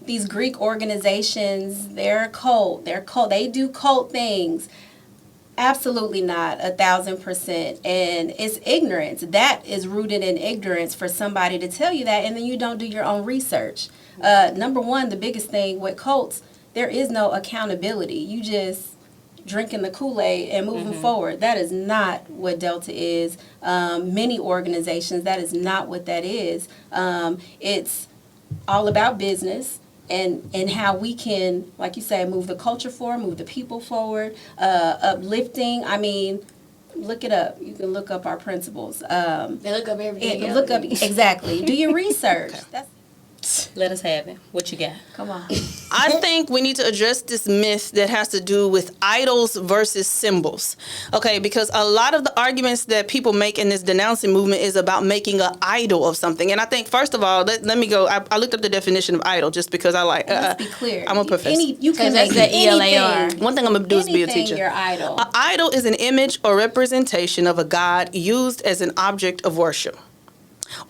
these Greek organizations, they're a cult. They do cult things. Absolutely not, 1,000%. And it's ignorance. That is rooted in ignorance for somebody to tell you that, and then you don't do your own research. Number one, the biggest thing with cults, there is no accountability. You just drinking the Kool-Aid and moving forward. That is not what Delta is. Many organizations, that is not what that is. It's all about business and how we can, like you say, move the culture forward, move the people forward, uplifting. I mean, Look it up. You can look up our principles. They look up everything. Look up exactly. Do your research. That's, Let us have it. What you got? come on. I think we need to address this myth that has to do with idols versus symbols. Okay, because a lot of the arguments that people make in this denouncing movement is about making an idol of something. And I think, first of all, let me go. I looked up the definition of idol just because I like. Let's be clear. I'm a professor. You can That's make the ELAR. anything. One thing I'm going to do is be a Anything teacher. your idol. An idol is an image or representation of a god used as an object of worship.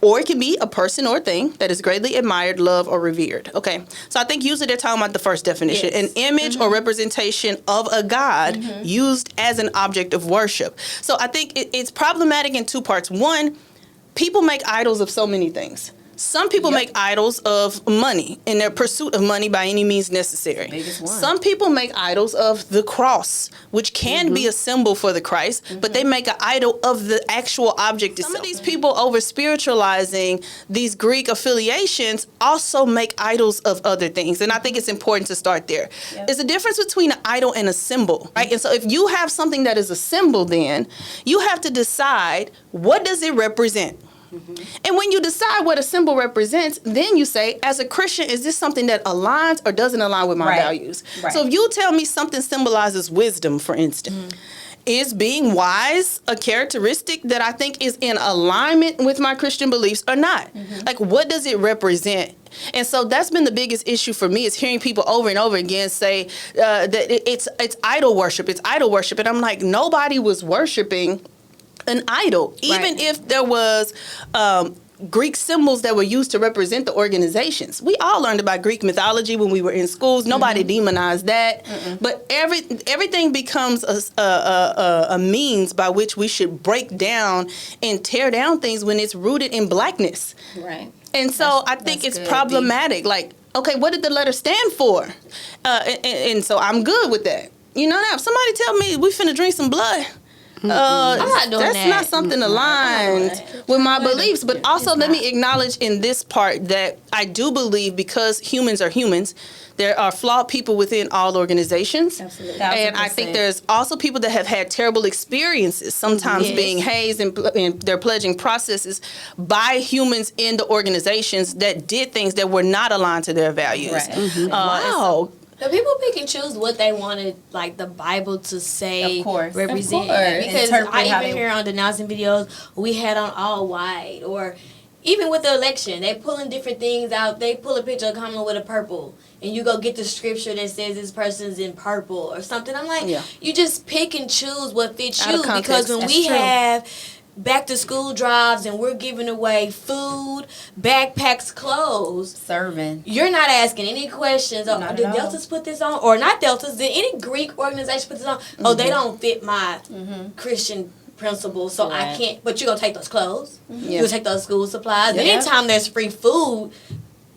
Or it can be a person or thing that is greatly admired, loved, or revered. Okay, so I think usually they're talking about the first definition. Yes. An image or representation of a god used as an object of worship. So I think it's problematic in two parts. One, people make idols of so many things. Some people make idols of money in their pursuit of money by any means necessary. Biggest one. Some people make idols of the cross, which can be a symbol for the Christ, but they make an idol of the actual object itself. Some of these people over spiritualizing these Greek affiliations also make idols of other things. And I think it's important to start there. There's a difference between an idol and a symbol, right? And so if you have something that is a symbol, then you have to decide, what does it represent? And when you decide what a symbol represents, then you say, as a Christian, is this something that aligns or doesn't align with my values? Right. So if you tell me something symbolizes wisdom, for instance, is being wise a characteristic that I think is in alignment with my Christian beliefs or not? Like, what does it represent? And so that's been the biggest issue for me, is hearing people over and over again say that it's idol worship. It's idol worship. And I'm like, nobody was worshiping an idol, even if there was Greek symbols that were used to represent the organizations. We all learned about Greek mythology when we were in schools. Nobody demonized that, but everything becomes a means by which we should break down and tear down things when it's rooted in blackness. Right. And so I think it's good, problematic. Like, okay, what did the letter stand for? And so I'm good with that. You know, now if somebody tell me we finna drink some blood, I'm not doing that's that. not something aligned with my beliefs. But also, let me acknowledge in this part that I do believe, because humans are humans, there are flawed people within all organizations. Absolutely. And I think there's also people that have had terrible experiences, sometimes being hazed in their pledging processes by humans in the organizations that did things that were not aligned to their values. Right. Wow. The people pick and choose what they wanted, like the Bible to say, Of course. represent. Of course. Because Interpret I how even they- hear on denouncing videos, we had on all white, or even with the election, they pulling different things out. They pull a picture of Kamala with a purple, and you go get the scripture that says this person's in purple or something. I'm like, you just pick and choose what fits Out of you, context. because when That's we true. have back to school drives and we're giving away food, backpacks, clothes, Serving. you're not asking any questions. Oh, Not at did all. Deltas put this on? Or not Deltas, did any Greek organization put this on? Oh, they don't fit my Christian principles, so I Right. can't. But you're going to take those clothes. Yeah. You're going to take those school supplies. Yeah. Anytime there's free food,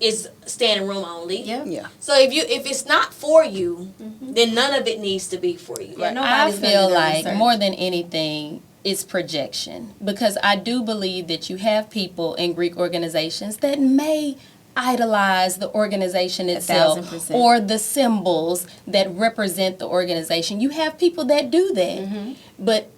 it's standing room only. Yeah. Yeah. So if it's not for you, then none of it needs to be for you. Yeah, I nobody's gonna feel do their like research. more than anything, it's projection, because I do believe that you have people in Greek organizations that may idolize the organization itself 1,000%. or the symbols that represent the organization. You have people that do that, but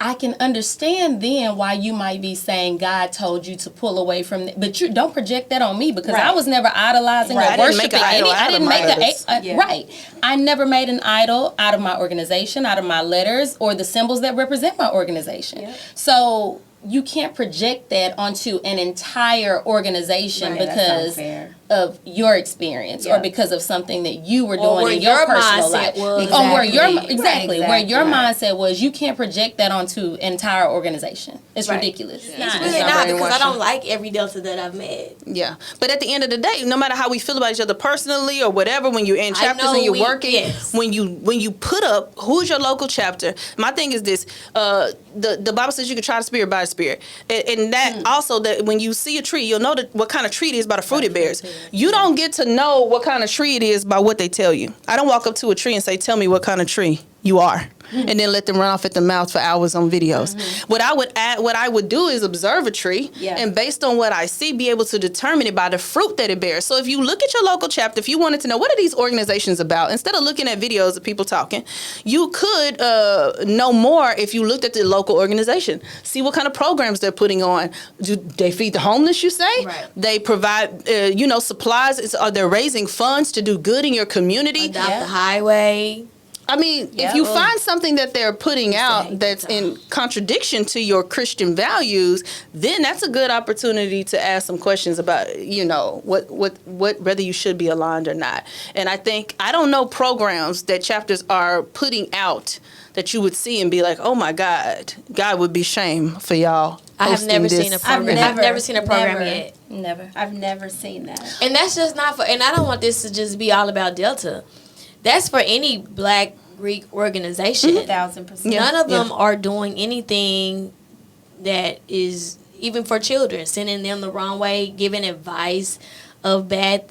I can understand then why you might be saying God told you to pull away from that, but you don't project that on me, because I was never idolizing Right. I or didn't make worshiping an idol any. I out of didn't my make idols. right. I never made an idol out of my organization, out of my letters, or the symbols that represent my organization. So you can't project that onto an entire organization Right, that's because unfair. of your experience or because of something that you were Or doing where in your your personal mindset life. was. Or where your Exactly. where your Right. mindset was. You can't project that onto an entire organization. It's Right. ridiculous. It's It's not. really not not, because I brainwashing. don't like every Delta that I've met. Yeah, but at the end of the day, no matter how we feel about each other personally or whatever, when you're in I chapters know and you're we- working, yes. when you put up who's your local chapter. My thing is this: the Bible says you can try the spirit by the spirit, and that also that when you see a tree, you'll know what kind of tree it is by the fruit it bears. You don't get to know what kind of tree it is by what they tell you. I don't walk up to a tree and say, "Tell me what kind of tree you are. And then let them run off at the mouth for hours on videos. What I would do is observe a tree, and based on what I see, be able to determine it by the fruit that it bears. So if you look at your local chapter, if you wanted to know what are these organizations about, instead of looking at videos of people talking, you could know more if you looked at the local organization. See what kind of programs they're putting on. Do they feed the homeless, you say? Right. They provide, supplies. Are they raising funds to do good in your community? Adopt the highway. I mean, if you find something that they're putting out that's in contradiction to your Christian values, then that's a good opportunity to ask some questions about, what whether you should be aligned or not. And I don't know programs that chapters are putting out that you would see and be like, oh my God would be shame for y'all. I have never seen a program. I've never seen a program yet. Never. I've never seen that. And that's just not for, and I don't want this to just be all about Delta. That's for any Black Greek organization. 1,000%. None of them are doing anything that is even for children, sending them the wrong way, giving advice of bad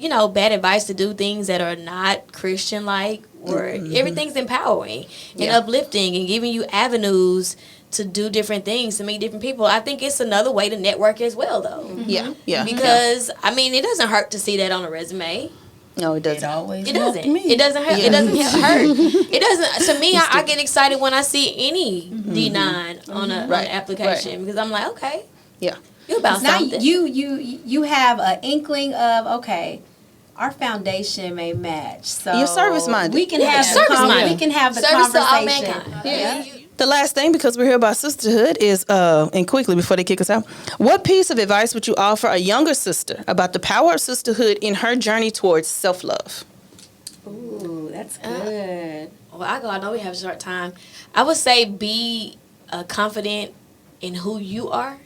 advice to do things that are not Christian-like, or everything's empowering and uplifting and giving you avenues to do different things, to meet different people. I think it's another way to network as well, though. Yeah. Because, it doesn't hurt to see that on a resume. No, it doesn't. It always It doesn't. helped me. It doesn't hurt. It doesn't hurt. It doesn't. To me, I get excited when I see any D9 on an application because I'm like, okay, yeah, you about Now something. you have an inkling of, okay, our foundation may match. So you're service-minded. We can have service-minded. we can have the Service to all conversation. mankind. Yeah. The last thing, because we're here about sisterhood, is, and quickly before they kick us out, what piece of advice would you offer a younger sister about the power of sisterhood in her journey towards self-love? Ooh, that's good. Well, I know we have a short time. I would say be confident in who you are,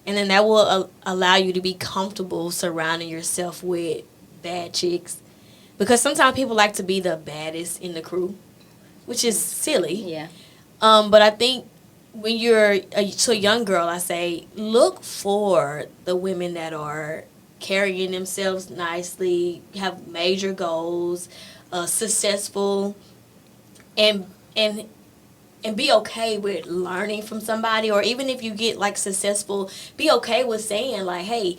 and then that will allow you to be comfortable surrounding yourself with bad chicks. Because sometimes people like to be the baddest in the crew, which is silly. Yeah. But I think when you're to a young girl, I say, look for the women that are carrying themselves nicely, have major goals, successful, and be okay with learning from somebody. Or even if you get like successful, be okay with saying like, hey,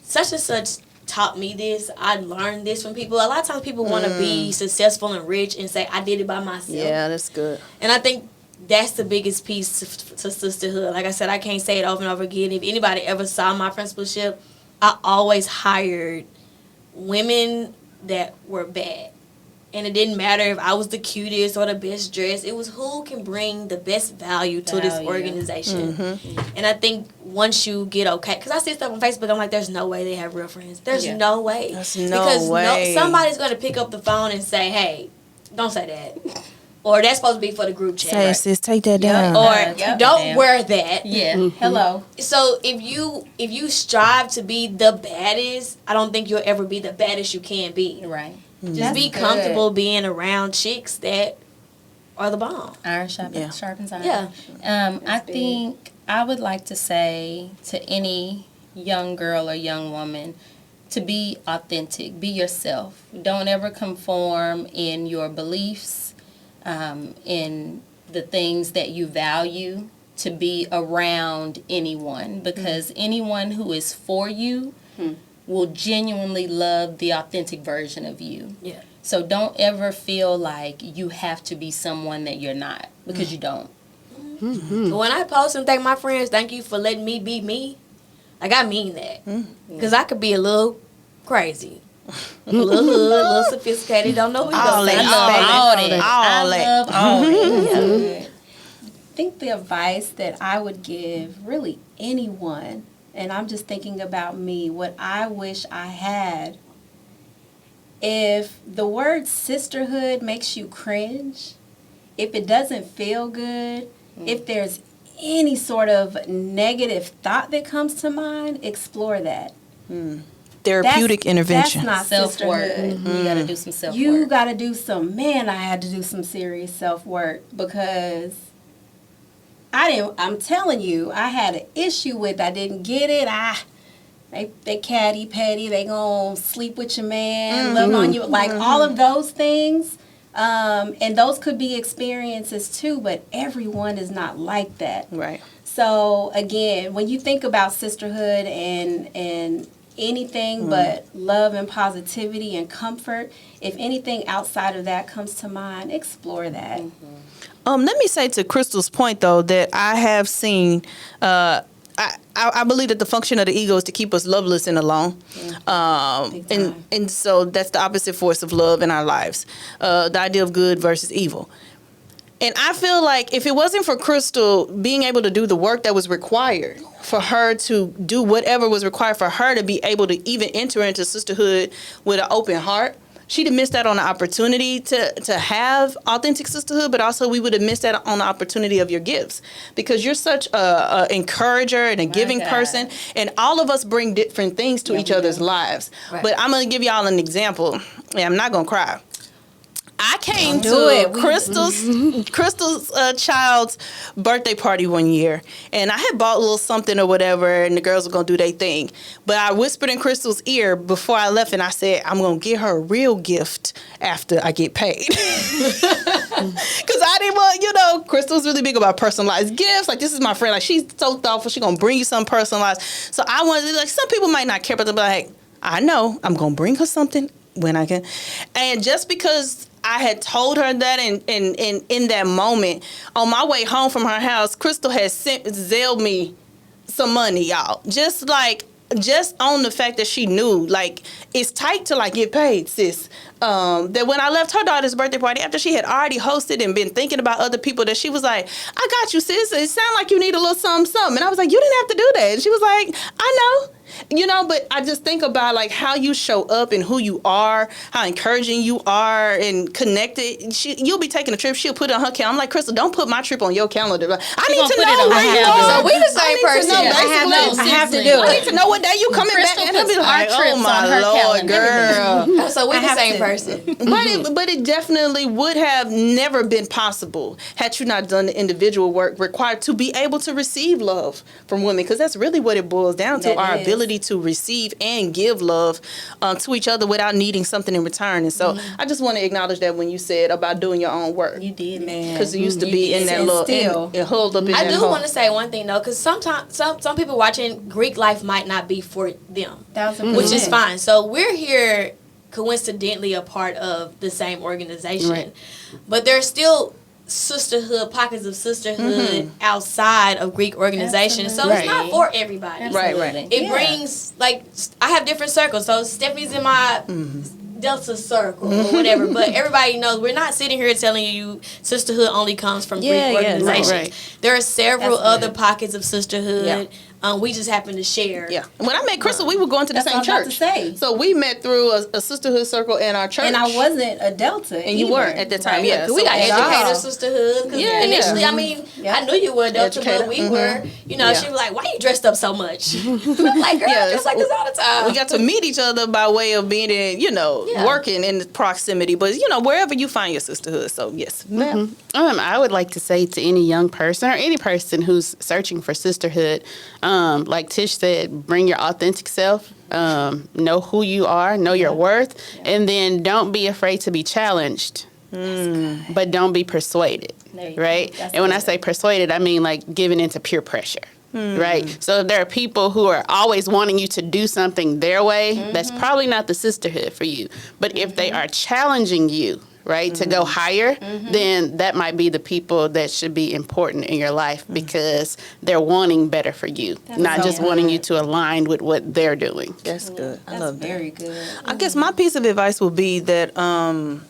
such and such taught me this. I learned this from people. A lot of times people want to be successful and rich and say, I did it by myself. Yeah, that's good. And I think that's the biggest piece to sisterhood. Like I said, I can't say it over and over again. If anybody ever saw my principalship, I always hired women that were bad. And it didn't matter if I was the cutest or the best dressed. It was who can bring the best value to this organization. And I think once you get okay, because I see stuff on Facebook, I'm like, there's no way they have real friends. There's no way. There's no way. Somebody's going to pick up the phone and say, hey, don't say that. Or that's supposed to be for the group chat. Say, sis, take that down. Or don't wear that. Yeah. Hello. So if you strive to be the baddest, I don't think you'll ever be the baddest you can be. Right. Just be comfortable being around chicks that are the bomb. Iron sharpens iron. Yeah. I think I would like to say to any young girl or young woman to be authentic, be yourself. Don't ever conform in your beliefs, in the things that you value, to be around anyone, because anyone who is for you will genuinely love the authentic version of you. Yeah. So don't ever feel like you have to be someone that you're not, because you don't. But when I post and thank my friends, thank you for letting me be me, like I mean that. Because I could be a little crazy. A little hood, a little sophisticated, don't know who you're All going to that. I love all that. I think the advice that I would give really anyone, and I'm just thinking about me, what I wish I had, if the word sisterhood makes you cringe, if it doesn't feel good, if there's any sort of negative thought that comes to mind, explore that. Therapeutic intervention. That's not Self-work. sisterhood. You got to do some self-work. You got to do I had to do some serious self-work, because I'm telling you, I had an issue with, I didn't get it. They catty petty, they gonna sleep with your man, love on you, like all of those things. And those could be experiences too, but everyone is not like that. Right. So again, when you think about sisterhood and anything but love and positivity and comfort, if anything outside of that comes to mind, explore that. Let me say to Crystal's point, though, that I have seen, I believe that the function of the ego is to keep us loveless and alone. And so that's the opposite force of love in our lives, the idea of good versus evil. And I feel like if it wasn't for Crystal being able to do the work that was required for her to do whatever was required for her to be able to even enter into sisterhood with an open heart, she'd have missed out on the opportunity to have authentic sisterhood, but also we would have missed out on the opportunity of your gifts, because you're such a encourager and a giving person, and all of us bring different things to each other's lives. Right. But I'm going to give y'all an example, and I'm not going to cry. I came to Crystal's child's birthday party one year, and I had bought a little something or whatever, and the girls were going to do their thing. But I whispered in Crystal's ear before I left, and I said, I'm going to get her a real gift after I get paid. Because I didn't want, Crystal's really big about personalized gifts. Like, this is my friend. Like, she's so thoughtful. She's going to bring you something personalized. So I wanted, like, some people might not care, but they'll be like, I know, I'm going to bring her something when I can. And just because I had told her that, and in that moment, on my way home from her house, Crystal had Zelled me some money, y'all. Just on the fact that she knew, like, it's tight to, like, get paid, sis. That when I left her daughter's birthday party, after she had already hosted and been thinking about other people, that she was like, I got you, sis. It sounded like you need a little something. And I was like, you didn't have to do that. And she was like, I know. But I just think about, like, how you show up and who you are, how encouraging you are and connected. You'll be taking a trip. She'll put it on her calendar. I'm like, Crystal, don't put my trip on your calendar. I need to know where you are. So we the same person. I have to do it. I need to know what day you coming back. And I'll be like, oh my Lord, girl. So we the same person. But it definitely would have never been possible had you not done the individual work required to be able to receive love from women, because that's really what it boils down to, our ability to receive and give love to each other without needing something in return. And so I just want to acknowledge that when you said about doing your own work. You did, man. Because it used to be in that little, and huddled up in that I do hole. want to say one thing, though, because sometimes some people watching, Greek life might not be for them, which is fine. So we're here coincidentally a part of the same organization. Right. But there's still sisterhood, pockets of sisterhood outside of Greek organizations. So it's not for everybody. Absolutely. Right. It brings, like, I have different circles. So Stephanie's in my Delta circle or whatever. But everybody knows we're not sitting here telling you sisterhood only comes from Greek organizations. Right. There are several other pockets of sisterhood. Yeah. We just happen to share. Yeah. When I met Crystal, we were going to the same church. What I was about to say. So we met through a sisterhood circle in our church. And I wasn't a Delta. And you weren't at that time, yeah. So we got educator sisterhood. Because initially, I mean, I knew you were a Delta, but we were, she was like, why you dressed up so much? I'm like, girl, just like this all the time. We got to meet each other by way of being in, working in proximity. But, wherever you find your sisterhood. So, yes. I would like to say to any young person or any person who's searching for sisterhood, like Tish said, bring your authentic self, know who you are, know your worth, and then don't be afraid to be challenged, but don't be persuaded, right? And when I say persuaded, I mean like giving into peer pressure. Right. So if there are people who are always wanting you to do something their way, that's probably not the sisterhood for you. But if they are challenging you, right, to go higher, then that might be the people that should be important in your life, because they're wanting better for you, not just wanting you to align with what they're doing. That's good. I love that. Very good. I guess my piece of advice would be that to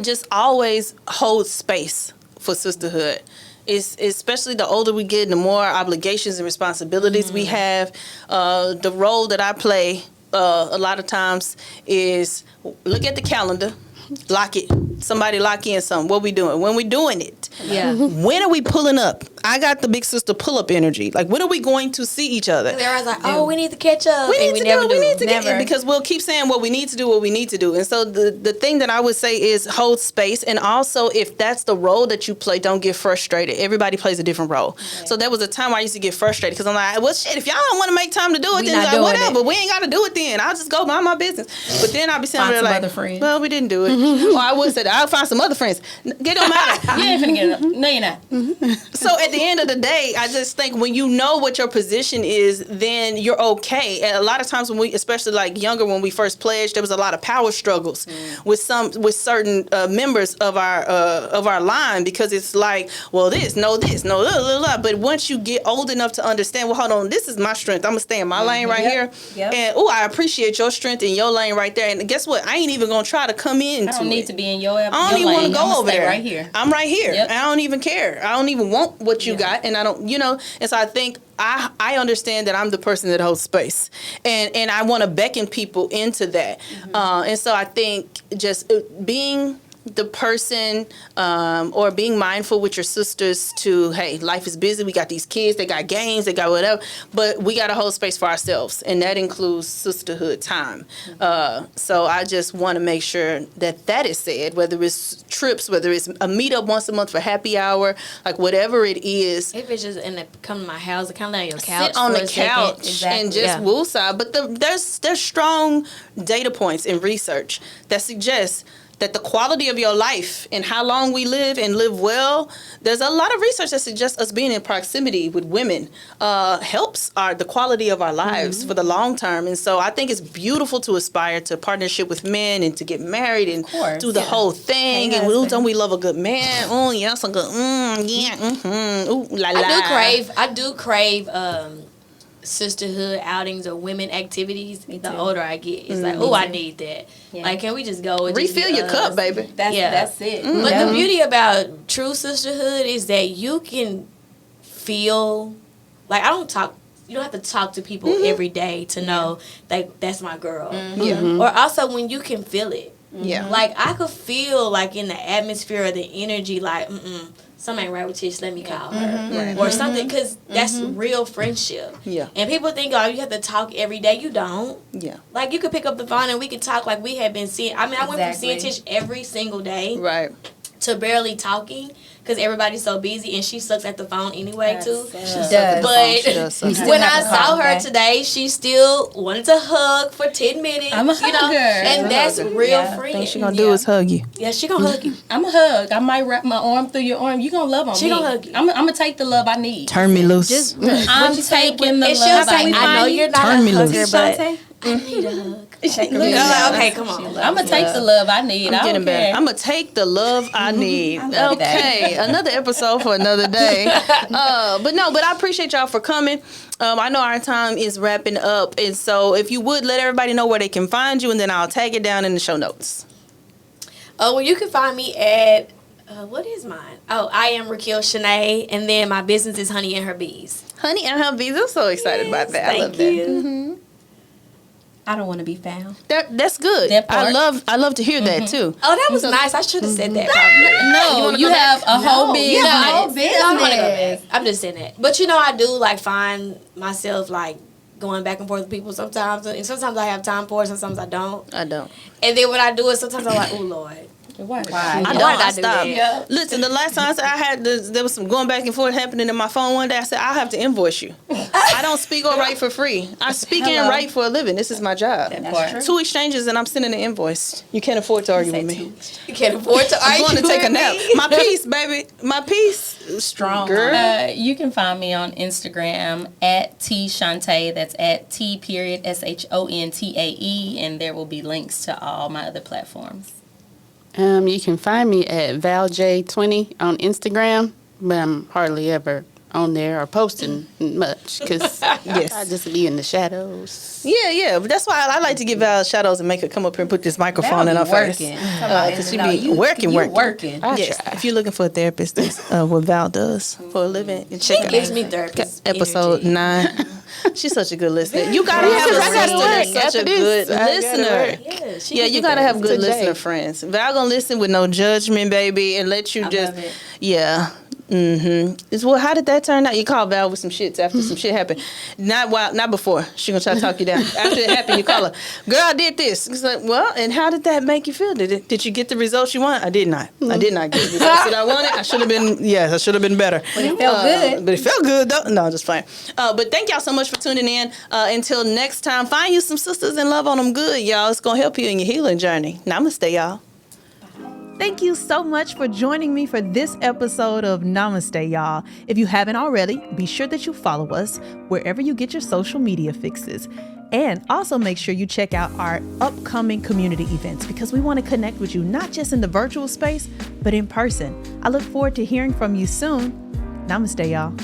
just always hold space for sisterhood. Especially the older we get, the more obligations and responsibilities we have. The role that I play a lot of times is look at the calendar, lock it. Somebody lock in something. What we doing? When we doing it? Yeah. When are we pulling up? I got the big sister pull up energy. Like, when are we going to see each other? Everyone's like, oh, we need to catch up. We and need to never do it. We need to Never. get, because we'll keep saying what we need to do, what we need to do. And so the thing that I would say is hold space. And also, if that's the role that you play, don't get frustrated. Everybody plays a different role. Okay. So there was a time where I used to get frustrated because I'm like, well, shit, if y'all don't want to make time to do it, then like, whatever. We ain't got to do it then. I'll just go mind my business. But then I'll be saying, like, other friends. Well, we didn't do it. Or I would say that I'll find some other friends. Get them out. You ain't finna get it up. No, you're not. So at the end of the day, I just think when you know what your position is, then you're okay. And a lot of times when we, especially like younger, when we first pledged, there was a lot of power struggles with certain members of our line, because it's like, well, this, no, blah, blah, blah. But once you get old enough to understand, well, hold on, this is my strength. I'm gonna stay in my lane right here. Yep. And I appreciate your strength in your lane right there. And guess what? I ain't even gonna try to come in. I don't need to be in your. I don't even want to go over there. Right here. I'm right here. Yep. I don't even care. I don't even want what you got, and I don't, And so I think I understand that I'm the person that holds space, and I want to beckon people into that. And so I think just being the person or being mindful with your sisters to, hey, life is busy. We got these kids. They got games. They got whatever. But we got to hold space for ourselves, and that includes sisterhood time. So I just want to make sure that is said, whether it's trips, whether it's a meetup once a month for happy hour, like whatever it is. If it's just come to my house, come down on your couch, sit on the couch and just woosah. But there's strong data points in research that suggests that the quality of your life and how long we live and live well, there's a lot of research that suggests us being in proximity with women helps the quality of our lives for the long term. And so I think it's beautiful to aspire to partnership with men and to get married and do the whole thing. And don't we love a good man? Oh, yes, a good, ooh, la la. I do crave sisterhood outings or women activities. The older I get, it's like, I need that. Yeah. Like, can we just go and refill your cup, baby? That's it. But the beauty about true sisterhood is that you can feel like you don't have to talk to people every day to know like that's my girl. Or also when you can feel it. Like I could feel like in the atmosphere or the energy, like something ain't right with Tish, let me call her. Or something, because that's real friendship. And people think, oh, you have to talk every day. You don't. Like, you could pick up the phone and we could talk like we had been seeing. I mean, I went from seeing Tish every single day to barely talking, because everybody's so busy, and she sucks at the phone anyway, too. She does. But when I saw her today, she still wanted to hug for 10 minutes. I'm a hugger. And that's real friend. The thing she gonna do is hug you. Yeah, she gonna hug you. I'm a hug. I might wrap my arm through your arm. You gonna love on me. She gonna hug you. I'm gonna take the love I need. Turn me loose. I'm taking the love I need. I know you're not Turn a me hugger, loose. but I need a hug. Okay, come on. I'm gonna take the love I need. I'm getting better. I'm gonna take the love I need. Okay, another episode for another day. But I appreciate y'all for coming. I know our time is wrapping up, and so if you would let everybody know where they can find you, and then I'll tag it down in the show notes. Well, you can find me at what is mine? Oh, I am Rickyl Shanae, and then my business is Honey and Her Bees. Honey and Her Bees. I'm so excited about that. I love Thank you. that. I don't want to be found. That's good. I love to hear that too. Oh, that was nice. I should have said that. Probably. No, you have a whole business. I don't want to go back. I'm just saying that. But I do like find myself like going back and forth with people sometimes, and sometimes I have time for it, sometimes I don't. And then when I do it, sometimes I'm like, oh Lord. Why? I stopped. Yeah. Listen, the last time I had there was some going back and forth happening in my phone one day. I said, I have to invoice you. I don't speak or write for free. I speak and write for a living. This is my job. That's true. 2 exchanges and I'm sending an invoice. You can't afford to argue with me. You can't afford to argue. I'm going to take a nap. My peace, baby. My peace. Strong. Girl. You can find me on Instagram at @T_Shantae. That's @T_SHONTAE, and there will be links to all my other platforms. You can find me at ValJ20 on Instagram, but I'm hardly ever on there or posting much because I just be in the shadows. Yeah, but that's why I like to give Val shadows and make her come up here and put this microphone in her face. Because she be working. Yes, if you're looking for a therapist, that's what Val does for a living. She gives me therapist episode energy. 9. She's such a good listener. You gotta have a sister that's such a good listener. Yeah, you gotta have good listener friends. Val gonna listen with no judgment, baby, and let you Well, how did that turn out? You called Val with some shits after some shit happened. Not before. She gonna try to talk you down. After it happened, you call her, girl, I did this. It's like, well, and how did that make you feel? Did you get the results you want? I did not. I did not get the results that I wanted. I should have been better. But it felt good. But it felt good though. No, just playing. But thank y'all so much for tuning in. Until next time, find you some sisters and love on them good, y'all. It's gonna help you in your healing journey. Namaste, y'all. Thank you so much for joining me for this episode of Namaste, y'all. If you haven't already, be sure that you follow us wherever you get your social media fixes. And also make sure you check out our upcoming community events because we want to connect with you, not just in the virtual space, but in person. I look forward to hearing from you soon. Namaste, y'all.